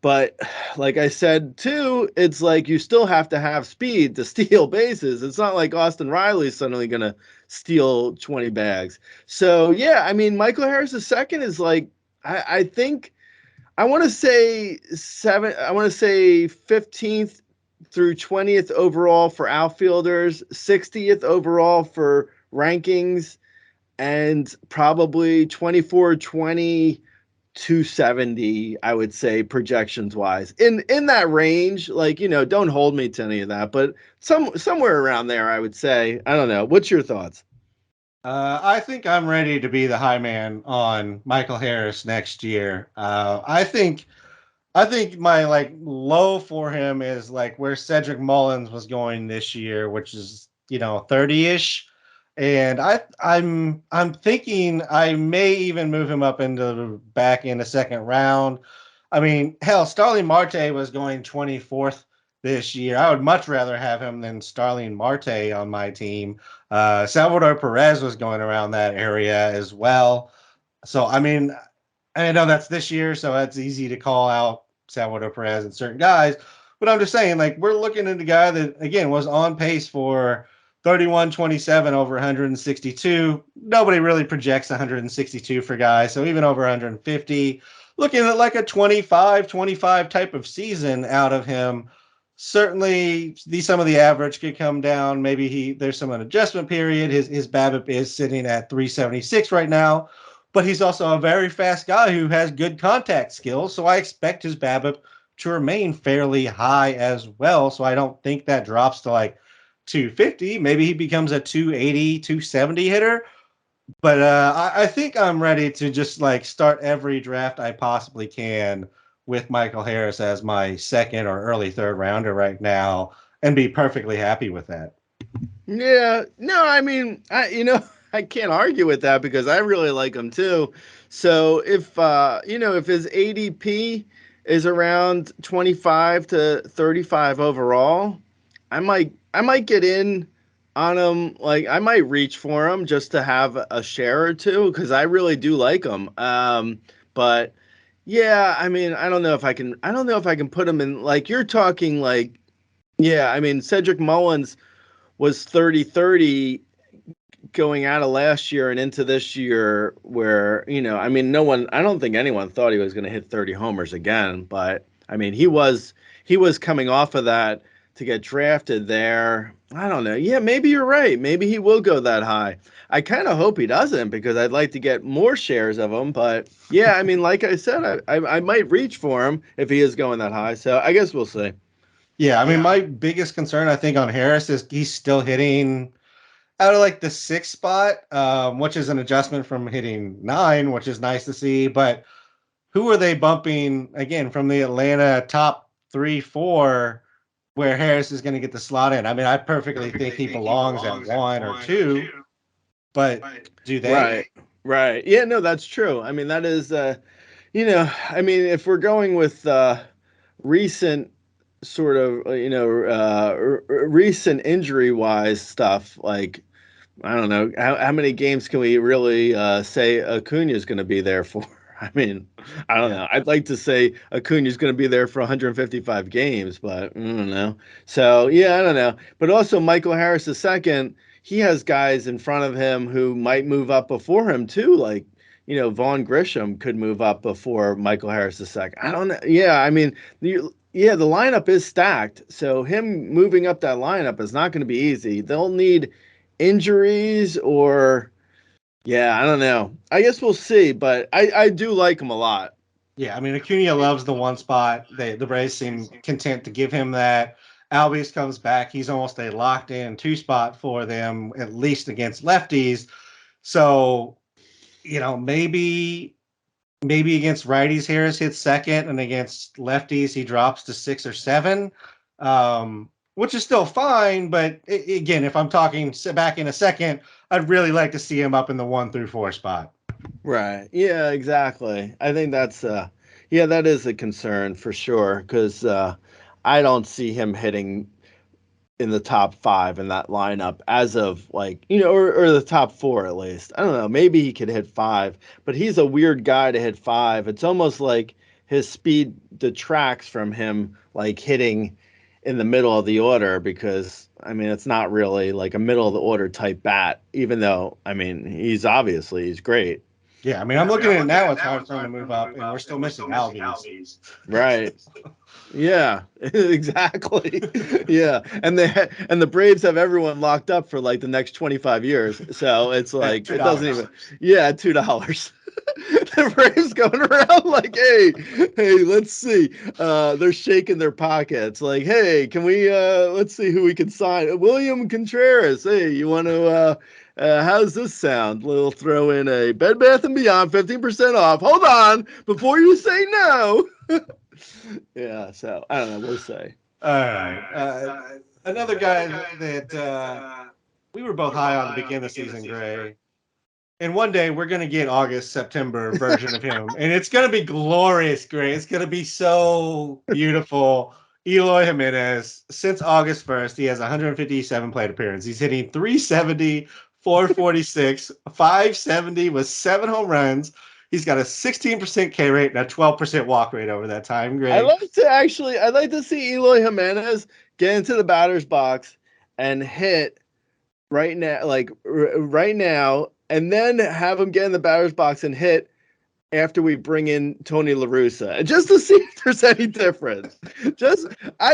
Speaker 2: But like I said too, it's like you still have to have speed to steal bases. It's not like Austin Riley's suddenly going to steal 20 bags. So yeah, I mean, Michael Harris II is like, I think I want to say I want to say 15th through 20th overall for outfielders, 60th overall for rankings, and probably 24, 20, 270, I would say, projections wise, in that range. Like, don't hold me to any of that, but somewhere around there, I would say. I don't know, what's your thoughts?
Speaker 1: I think I'm ready to be the high man on Michael Harris next year. I think my like low for him is like where Cedric Mullins was going this year, which is 30-ish. And I'm thinking I may even move him up into back in the second round. I mean, hell, Starling Marte was going 24th this year. I would much rather have him than Starling Marte on my team. Salvador Perez was going around that area as well. So I mean, I know that's this year, so that's easy to call out Salvador Perez and certain guys. But I'm just saying, like, we're looking at a guy that, again, was on pace for 31-27 over 162. Nobody really projects 162 for guys, so even over 150. Looking at like a 25-25 type of season out of him. Certainly, some of the average could come down. Maybe there's some an adjustment period. His BABIP is sitting at 376 right now, but he's also a very fast guy who has good contact skills. So I expect his BABIP to remain fairly high as well. So I don't think that drops to like 250. Maybe he becomes a 280, 270 hitter. But I think I'm ready to just like start every draft I possibly can with Michael Harris as my second or early third rounder right now and be perfectly happy with that.
Speaker 2: Yeah, no, I mean, I can't argue with that because I really like him too. So if his ADP is around 25 to 35 overall, I might get in on him. Like, I might reach for him just to have a share or two, because I really do like him. But yeah, I mean, I don't know if I can put him in, like you're talking, like, yeah, I mean, Cedric Mullins was 30-30 going out of last year and into this year, where, I mean, I don't think anyone thought he was going to hit 30 homers again, but I mean, he was coming off of that to get drafted there. I don't know. Yeah, maybe you're right. Maybe he will go that high. I kind of hope he doesn't, because I'd like to get more shares of him. But yeah, I mean, like I said, I might reach for him if he is going that high. So I guess we'll see.
Speaker 1: Yeah, I mean, my biggest concern, I think, on Harris is he's still hitting out of like the sixth spot, which is an adjustment from hitting nine, which is nice to see. But who are they bumping again from the Atlanta top three, four, where Harris is going to get the slot in? I mean, I perfectly think he belongs at one or two, but do they?
Speaker 2: Right. Right. Yeah, no, that's true. I mean, that is I mean, if we're going with recent sort of recent injury wise stuff, like, I don't know, how many games can we really say Acuna is going to be there for? I mean, I don't know. I'd like to say Acuna's going to be there for 155 games, but I don't know. So, yeah, I don't know. But also, Michael Harris II, he has guys in front of him who might move up before him, too. Like, Vaughn Grisham could move up before Michael Harris II. I don't know. Yeah, I mean, the lineup is stacked. So, him moving up that lineup is not going to be easy. They'll need injuries or. Yeah, I don't know. I guess we'll see, but I do like him a lot.
Speaker 1: Yeah, I mean, Acuna loves the one spot. The Braves seem content to give him that. Albies comes back. He's almost a locked in two spot for them, at least against lefties. So, maybe against righties, Harris hits second, and against lefties, he drops to 6 or 7, which is still fine. But again, if I'm talking back in a second, I'd really like to see him up in the 1 through 4 spot.
Speaker 2: Right. Yeah, exactly. I think that's that is a concern for sure because I don't see him hitting in the top 5 in that lineup as of or the top 4 at least. I don't know. Maybe he could hit 5, but he's a weird guy to hit 5. It's almost like his speed detracts from him like hitting in the middle of the order because I mean it's not really like a middle of the order type bat, even though I mean he's great.
Speaker 1: Yeah, I mean I'm looking at it now. It's hard for him to move up, and we're still missing Albies.
Speaker 2: Right. Yeah, exactly. Yeah, and the Braves have everyone locked up for like the next 25 years. So it's like it doesn't even. Yeah, $2. The Braves going around like, hey, let's see. They're shaking their pockets like, hey, can we let's see who we can sign. William Contreras. Hey, you want to how's this sound? We'll throw in a Bed Bath & Beyond 15% off. Hold on before you say no. Yeah, so I don't know. We'll say.
Speaker 1: All right. Another guy that we were both high on to begin the season, Gray. And one day we're going to get August, September version of him. And it's going to be glorious, Gray. It's going to be so beautiful. Eloy Jimenez, since August 1st, he has 157 plate appearances. He's hitting 370, 446, 570 with 7 home runs. He's got a 16% K rate and a 12% walk rate over that time. Great.
Speaker 2: I'd like to see Eloy Jimenez get into the batter's box and hit right now, and then have him get in the batter's box and hit after we bring in Tony La Russa, just to see if there's any difference. I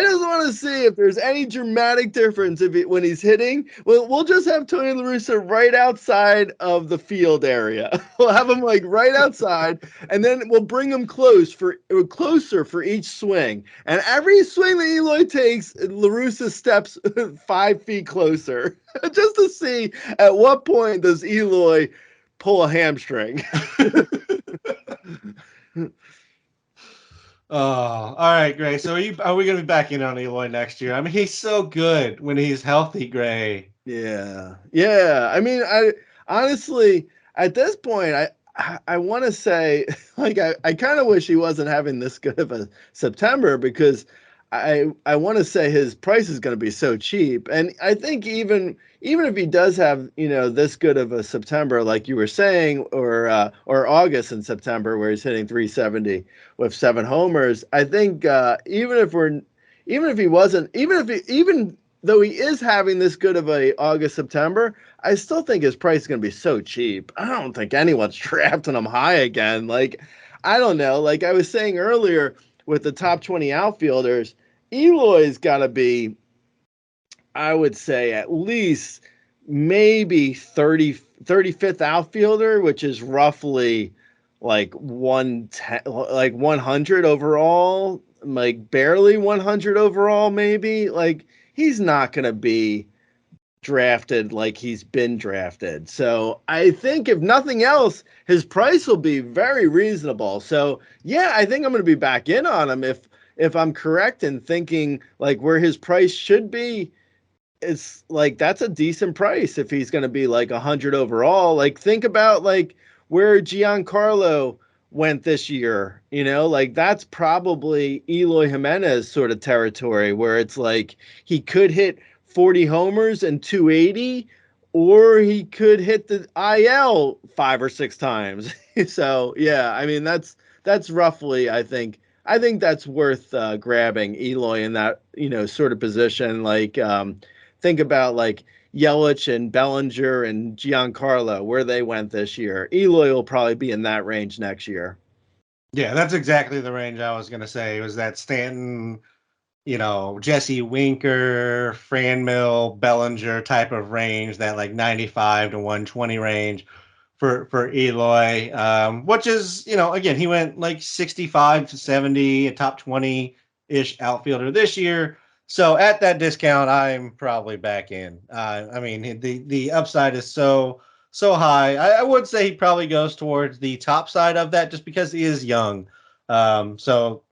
Speaker 2: just want to see if there's any dramatic difference when he's hitting. We'll just have Tony La Russa right outside of the field area. We'll have him like right outside, and then we'll bring him closer for each swing. And every swing that Eloy takes, La Russa steps 5 feet closer, just to see at what point does Eloy pull a hamstring.
Speaker 1: Oh, all right, Gray. So are we going to be back in on Eloy next year? I mean, he's so good when he's healthy, Gray.
Speaker 2: Yeah. I mean, I honestly at this point, I want to say like I kind of wish he wasn't having this good of a September because I want to say his price is going to be so cheap, and I think even if he does have this good of a September like you were saying, or August and September where he's hitting 370 with 7 homers, I think even though he is having this good of a August September, I still think his price is going to be so cheap. I don't think anyone's drafting him high again. Like I don't know. Like I was saying earlier with the top 20 outfielders, Eloy's got to be, I would say, at least maybe 35th outfielder, which is roughly like 110, like 100 overall, like barely 100 overall, maybe. Like he's not going to be drafted like he's been drafted. So I think if nothing else, his price will be very reasonable. So yeah, I think I'm going to be back in on him if I'm correct in thinking like where his price should be. It's like that's a decent price if he's going to be like 100 overall. Like think about like where Giancarlo went this year, like that's probably Eloy Jimenez sort of territory where it's like he could hit 40 homers and 280 or he could hit the IL 5 or 6 times. So yeah, I mean that's roughly I think that's worth grabbing Eloy in that sort of position. Like think about like Yelich and Bellinger and Giancarlo where they went this year. Eloy will probably be in that range next year.
Speaker 1: Yeah, that's exactly the range I was going to say. Was that Stanton, Jesse Winker, Franmil, Bellinger type of range, that like 95 to 120 range for Eloy, which is, again, he went like 65 to 70, a top 20-ish outfielder this year. So at that discount, I'm probably back in. I mean, the upside is so high. I would say he probably goes towards the top side of that just because he is young. So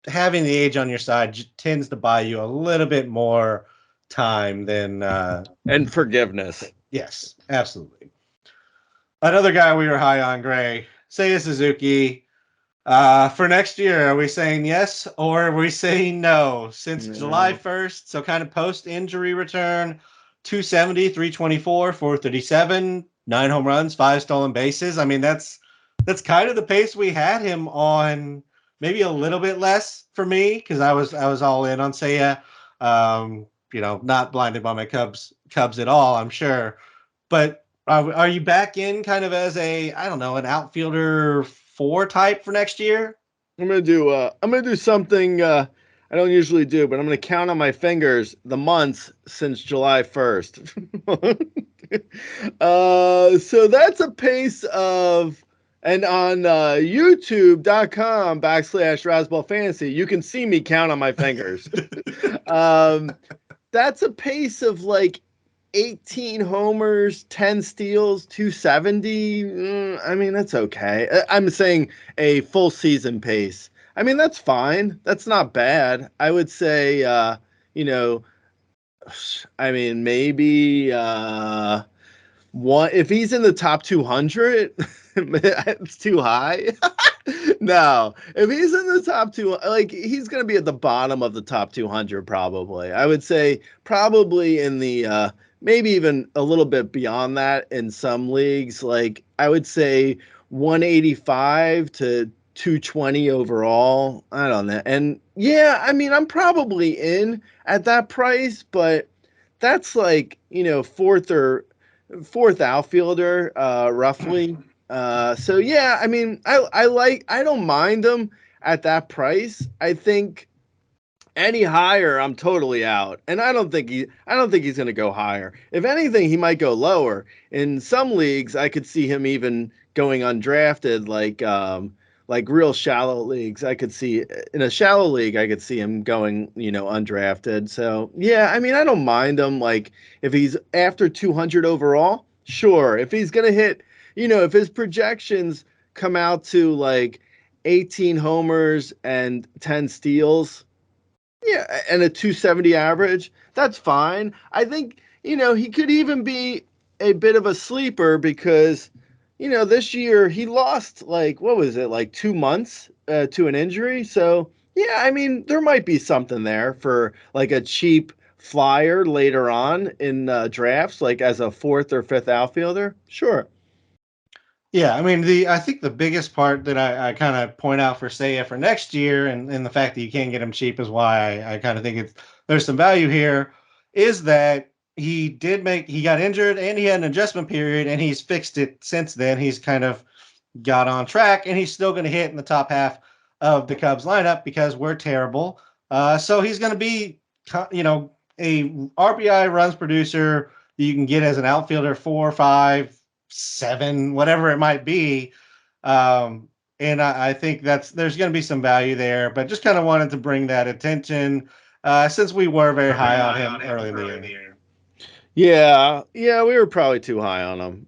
Speaker 1: having the age on your side tends to buy you a little bit more time than
Speaker 2: and forgiveness.
Speaker 1: Yes, absolutely. Another guy we were high on, Gray, Seiya Suzuki. For next year, are we saying yes or are we saying no? Since July 1st, so kind of post-injury return, 270, 324, 437, 9 home runs, 5 stolen bases. I mean, that's kind of the pace we had him on. Maybe a little bit less for me because I was all in on Seiya. Not blinded by my Cubs at all, I'm sure. But are you back in kind of as a, I don't know, an outfielder 4 type for next year?
Speaker 2: I'm gonna do something I don't usually do, but I'm gonna count on my fingers the months since July 1st. So that's a pace of, and on youtube.com/Razzball Fantasy, you can see me count on my fingers. That's a pace of like 18 homers, 10 steals, 270. I mean, that's okay. I'm saying a full season pace. I mean, that's fine. That's not bad. I would say, you know, I mean, maybe one if he's in the top 200, it's too high. No, if he's in the top two, like he's going to be at the bottom of the top 200 probably. I would say probably in the maybe even a little bit beyond that in some leagues. Like I would say 185 to 220 overall. I don't know. And yeah, I mean, I'm probably in at that price, but that's like, fourth outfielder, roughly. So yeah, I mean, I don't mind him at that price. I think any higher, I'm totally out, and I don't think he's going to go higher. If anything, he might go lower. In some leagues, I could see him even going undrafted, like real shallow leagues. I could see in a shallow league, I could see him going, undrafted. So yeah, I mean, I don't mind him. Like if he's after 200 overall, sure. If he's going to hit, if his projections come out to like 18 homers and 10 steals. Yeah, and a 270 average, that's fine. I think, he could even be a bit of a sleeper because, this year he lost like, what was it, like 2 months to an injury. So, yeah, I mean, there might be something there for like a cheap flyer later on in drafts, like as a fourth or fifth outfielder. Sure.
Speaker 1: Yeah, I mean, I think the biggest part that I kind of point out for Seiya for next year, and the fact that you can't get him cheap is why I kind of think there's some value here, is that he got injured and he had an adjustment period and he's fixed it since then. He's kind of got on track and he's still going to hit in the top half of the Cubs lineup because we're terrible. So he's going to be, a RBI runs producer that you can get as an outfielder 4, 5, 7, whatever it might be. And I think there's going to be some value there, but just kind of wanted to bring that attention since we were very high on him early in the year.
Speaker 2: Yeah, we were probably too high on him,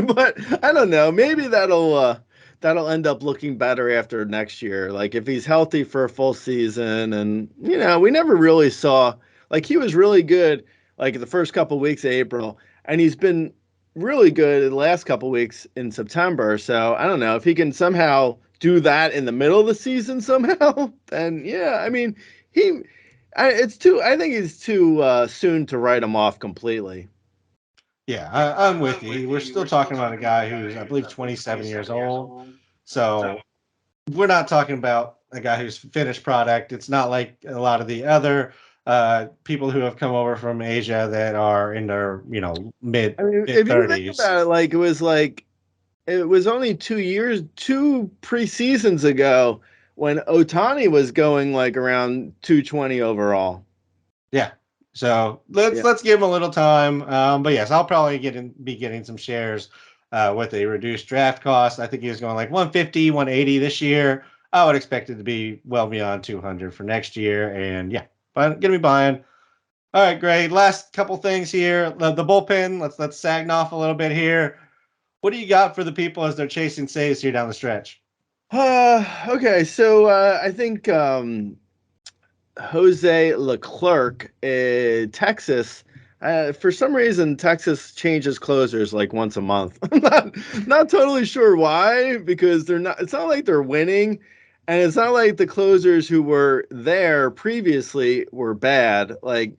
Speaker 2: but I don't know. Maybe that'll end up looking better after next year. Like if he's healthy for a full season, and we never really saw like he was really good like the first couple weeks of April, and he's been really good in the last couple weeks in September. So I don't know if he can somehow do that in the middle of the season somehow. Then yeah, I mean I think it's too soon to write him off completely.
Speaker 1: Yeah, I'm with you. We're still talking about a guy who's, I believe, 27 years old. So we're not talking about a guy who's finished product. It's not like a lot of the other people who have come over from Asia that are in their, mid
Speaker 2: I mean,
Speaker 1: mid
Speaker 2: if you think
Speaker 1: 30s.
Speaker 2: about it, it was only 2 years, two preseasons ago when Ohtani was going like around 220 overall.
Speaker 1: Yeah. So let's give him a little time. But yes, I'll probably be getting some shares with a reduced draft cost. I think he was going like 150, 180 this year. I would expect it to be well beyond 200 for next year. And yeah, but gonna be buying. All right, great. Last couple things here. The bullpen. Let's SAGNOF a little bit here. What do you got for the people as they're chasing saves here down the stretch?
Speaker 2: Okay, so I think Jose Leclerc, Texas. For some reason, Texas changes closers like once a month. I'm not totally sure why, because they're not. It's not like they're winning, and it's not like the closers who were there previously were bad. Like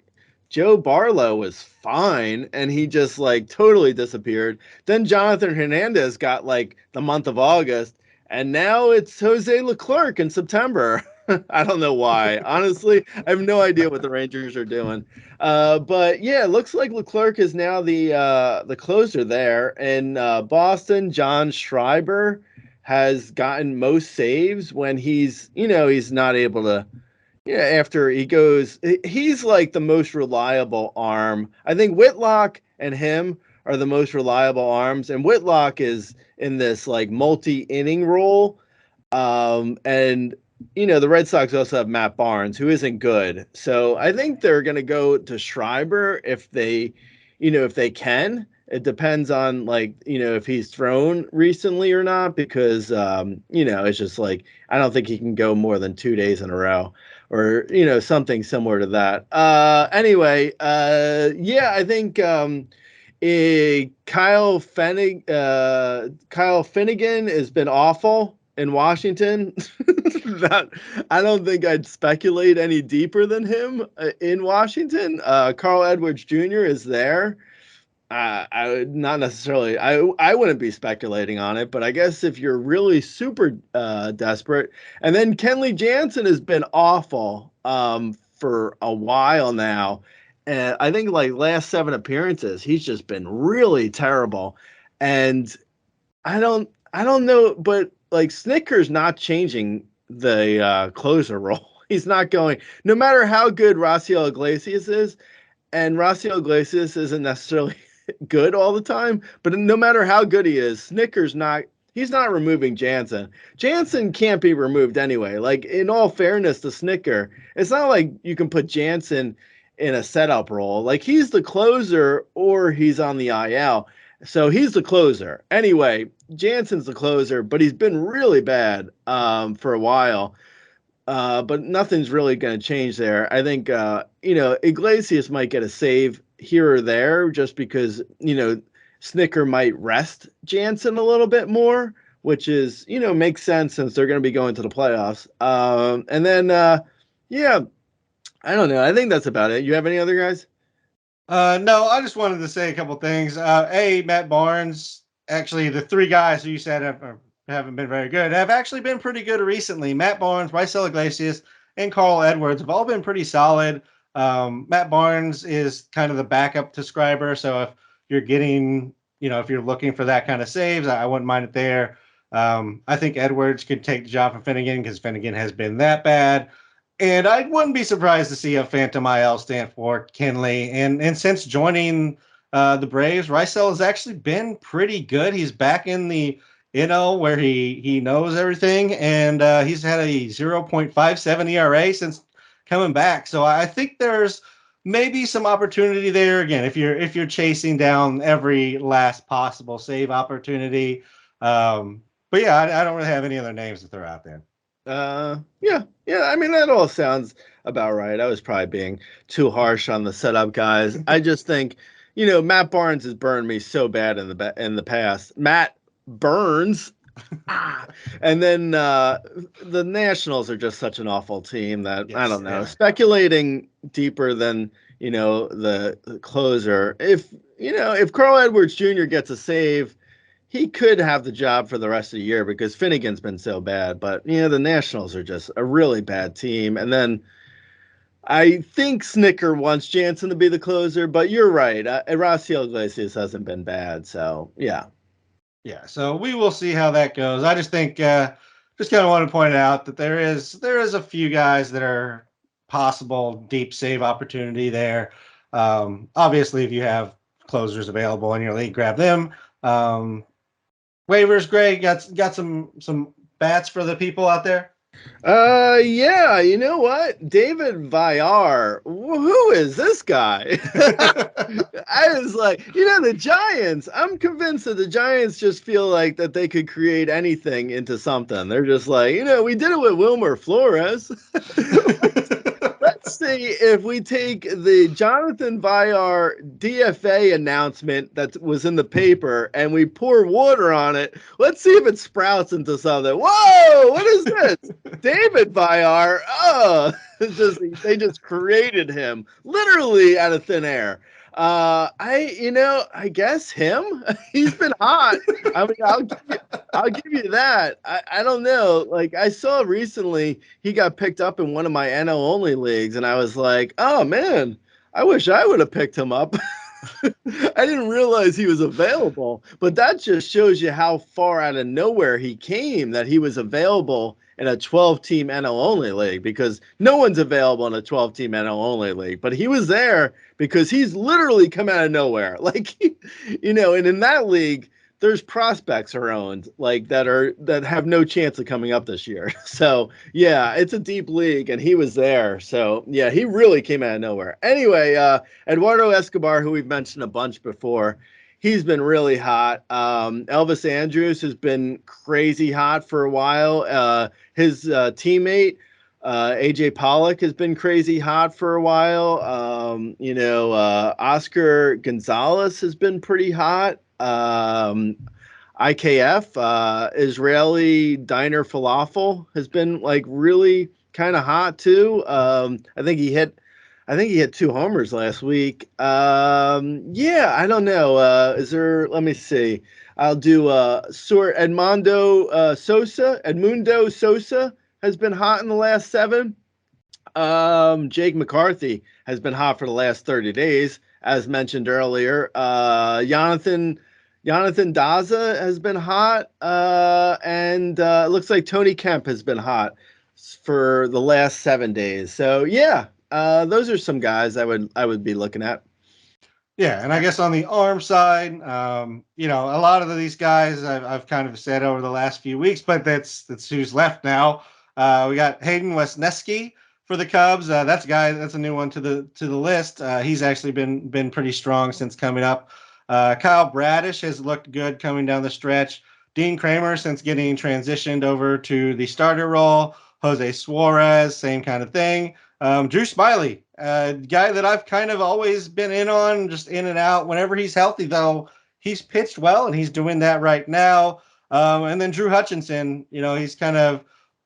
Speaker 2: Joe Barlow was fine, and he just like totally disappeared. Then Jonathan Hernandez got like the month of August, and now it's Jose Leclerc in September. I don't know why. Honestly, I have no idea what the Rangers are doing. But yeah, it looks like Leclerc is now the closer there. In Boston, John Schreiber has gotten most saves when he's not able to. Yeah, after he goes, he's like the most reliable arm. I think Whitlock and him are the most reliable arms, and Whitlock is in this like multi-inning role. And the Red Sox also have Matt Barnes, who isn't good. So I think they're going to go to Schreiber if they can. It depends on if he's thrown recently or not, because it's just like I don't think he can go more than 2 days in a row, or something similar to that. Anyway, yeah, I think Kyle Finnegan has been awful in Washington. I don't think I'd speculate any deeper than him in Washington. Carl Edwards Jr. is there. I would not necessarily. I wouldn't be speculating on it, but I guess if you're really super desperate, and then Kenley Jansen has been awful for a while now, and I think like last 7 appearances, he's just been really terrible, and I don't know, but like Snicker's not changing the closer role. He's not going, no matter how good Raciel Iglesias is, and Raciel Iglesias isn't necessarily good all the time, but no matter how good he is, he's not removing Jansen. Jansen can't be removed anyway. Like, in all fairness to Snicker, it's not like you can put Jansen in a setup role. Like, he's the closer or he's on the IL. So he's the closer. Anyway, Jansen's the closer, but he's been really bad for a while. But nothing's really going to change there. I think, Iglesias might get a save here or there just because, Snicker might rest Jansen a little bit more, which is, makes sense since they're going to be going to the playoffs. And then, yeah, I don't know. I think that's about it. You have any other guys?
Speaker 1: No, I just wanted to say a couple things. Matt Barnes. Actually, the three guys who you said haven't been very good have actually been pretty good recently. Matt Barnes, Raisel Iglesias, and Carl Edwards have all been pretty solid. Matt Barnes is kind of the backup to Schreiber, so if you're getting, if you're looking for that kind of saves, I wouldn't mind it there. I think Edwards could take the job from Finnegan because Finnegan has been that bad. And I wouldn't be surprised to see a Phantom IL stand for Kenley. And since joining the Braves, Rysel has actually been pretty good. He's back in the where he knows everything, and he's had a 0.57 ERA since coming back. So I think there's maybe some opportunity there again if you're chasing down every last possible save opportunity. But yeah, I don't really have any other names to throw out there.
Speaker 2: Yeah. I mean, that all sounds about right. I was probably being too harsh on the setup guys. I just think, Matt Barnes has burned me so bad in the past. Matt Burns. And then the Nationals are just such an awful team that I
Speaker 1: Yes,
Speaker 2: don't know.
Speaker 1: yeah.
Speaker 2: Speculating deeper than the closer. If Carl Edwards Jr. gets a save, he could have the job for the rest of the year because Finnegan's been so bad. But the Nationals are just a really bad team. And then I think Snicker wants Jansen to be the closer, but you're right. Raciel Iglesias hasn't been bad, so yeah.
Speaker 1: Yeah, so we will see how that goes. I just think just kind of want to point out that there is a few guys that are possible deep save opportunity there. Obviously, if you have closers available in your league, grab them. Waivers, Greg, got some bats for the people out there.
Speaker 2: Yeah, you know what? David Villar. Who is this guy? I was like, the Giants. I'm convinced that the Giants just feel like that they could create anything into something. They're just like, we did it with Wilmer Flores. Let's see if we take the Jonathan Villar DFA announcement that was in the paper and we pour water on it. Let's see if it sprouts into something. Whoa, what is this? David Villar. Oh, they just created him literally out of thin air. I guess him. He's been hot. I mean, I'll give you that. I don't know. Like I saw recently, he got picked up in one of my NL only leagues, and I was like, oh man, I wish I would have picked him up. I didn't realize he was available, but that just shows you how far out of nowhere he came that he was available in a 12-team NL only league because no one's available in a 12-team NL only league, but he was there because he's literally come out of nowhere. Like, and in that league, there's prospects around like that have no chance of coming up this year. So yeah, it's a deep league and he was there. So yeah, he really came out of nowhere. Anyway, Eduardo Escobar, who we've mentioned a bunch before, he's been really hot. Elvis Andrus has been crazy hot for a while. His teammate, AJ Pollock, has been crazy hot for a while. Oscar Gonzalez has been pretty hot. IKF, Israeli Diner Falafel, has been like really kind of hot too. I think he hit 2 homers last week. Yeah, I don't know. Let me see. I'll do Edmundo Sosa has been hot in the last 7. Jake McCarthy has been hot for the last 30 days, as mentioned earlier. Jonathan Daza has been hot, and it looks like Tony Kemp has been hot for the last 7 days. So yeah, those are some guys I would be looking at.
Speaker 1: Yeah, and I guess on the arm side, a lot of these guys I've kind of said over the last few weeks, but that's who's left now. We got Hayden Wesneski for the Cubs. That's a new one to the list. He's actually been pretty strong since coming up. Kyle Bradish has looked good coming down the stretch. Dean Kramer, since getting transitioned over to the starter role. Jose Suarez, same kind of thing. Drew Smiley, guy that I've kind of always been in on, just in and out. Whenever he's healthy, though, he's pitched well, and he's doing that right now. And then Drew Hutchinson, he's kind of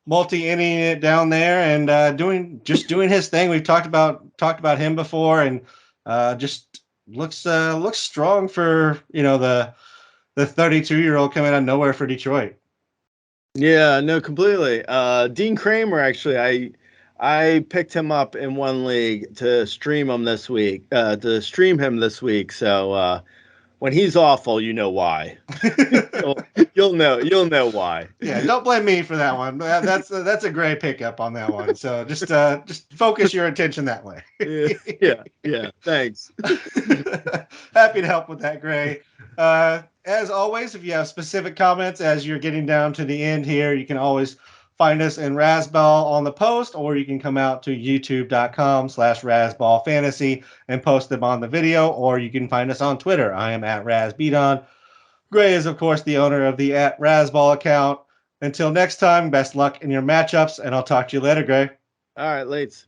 Speaker 1: multi-inning it down there and doing his thing. We've talked about him before, and just looks strong for the 32-year-old coming out of nowhere for Detroit.
Speaker 2: Yeah, no, completely. Dean Kramer, actually, I picked him up in one league to stream him this week. So when he's awful, you know why. you'll know why.
Speaker 1: Yeah, don't blame me for that one. That's a great pickup on that one. So just focus your attention that way.
Speaker 2: Yeah. Thanks.
Speaker 1: Happy to help with that, Gray. As always, if you have specific comments as you're getting down to the end here, you can always find us in Razzball on the post, or you can come out to youtube.com/RazzballFantasy and post them on the video, or you can find us on Twitter. I am at RazBeaton. Gray is, of course, the owner of the at Razzball account. Until next time, best luck in your matchups, and I'll talk to you later, Gray.
Speaker 2: All right, Lates.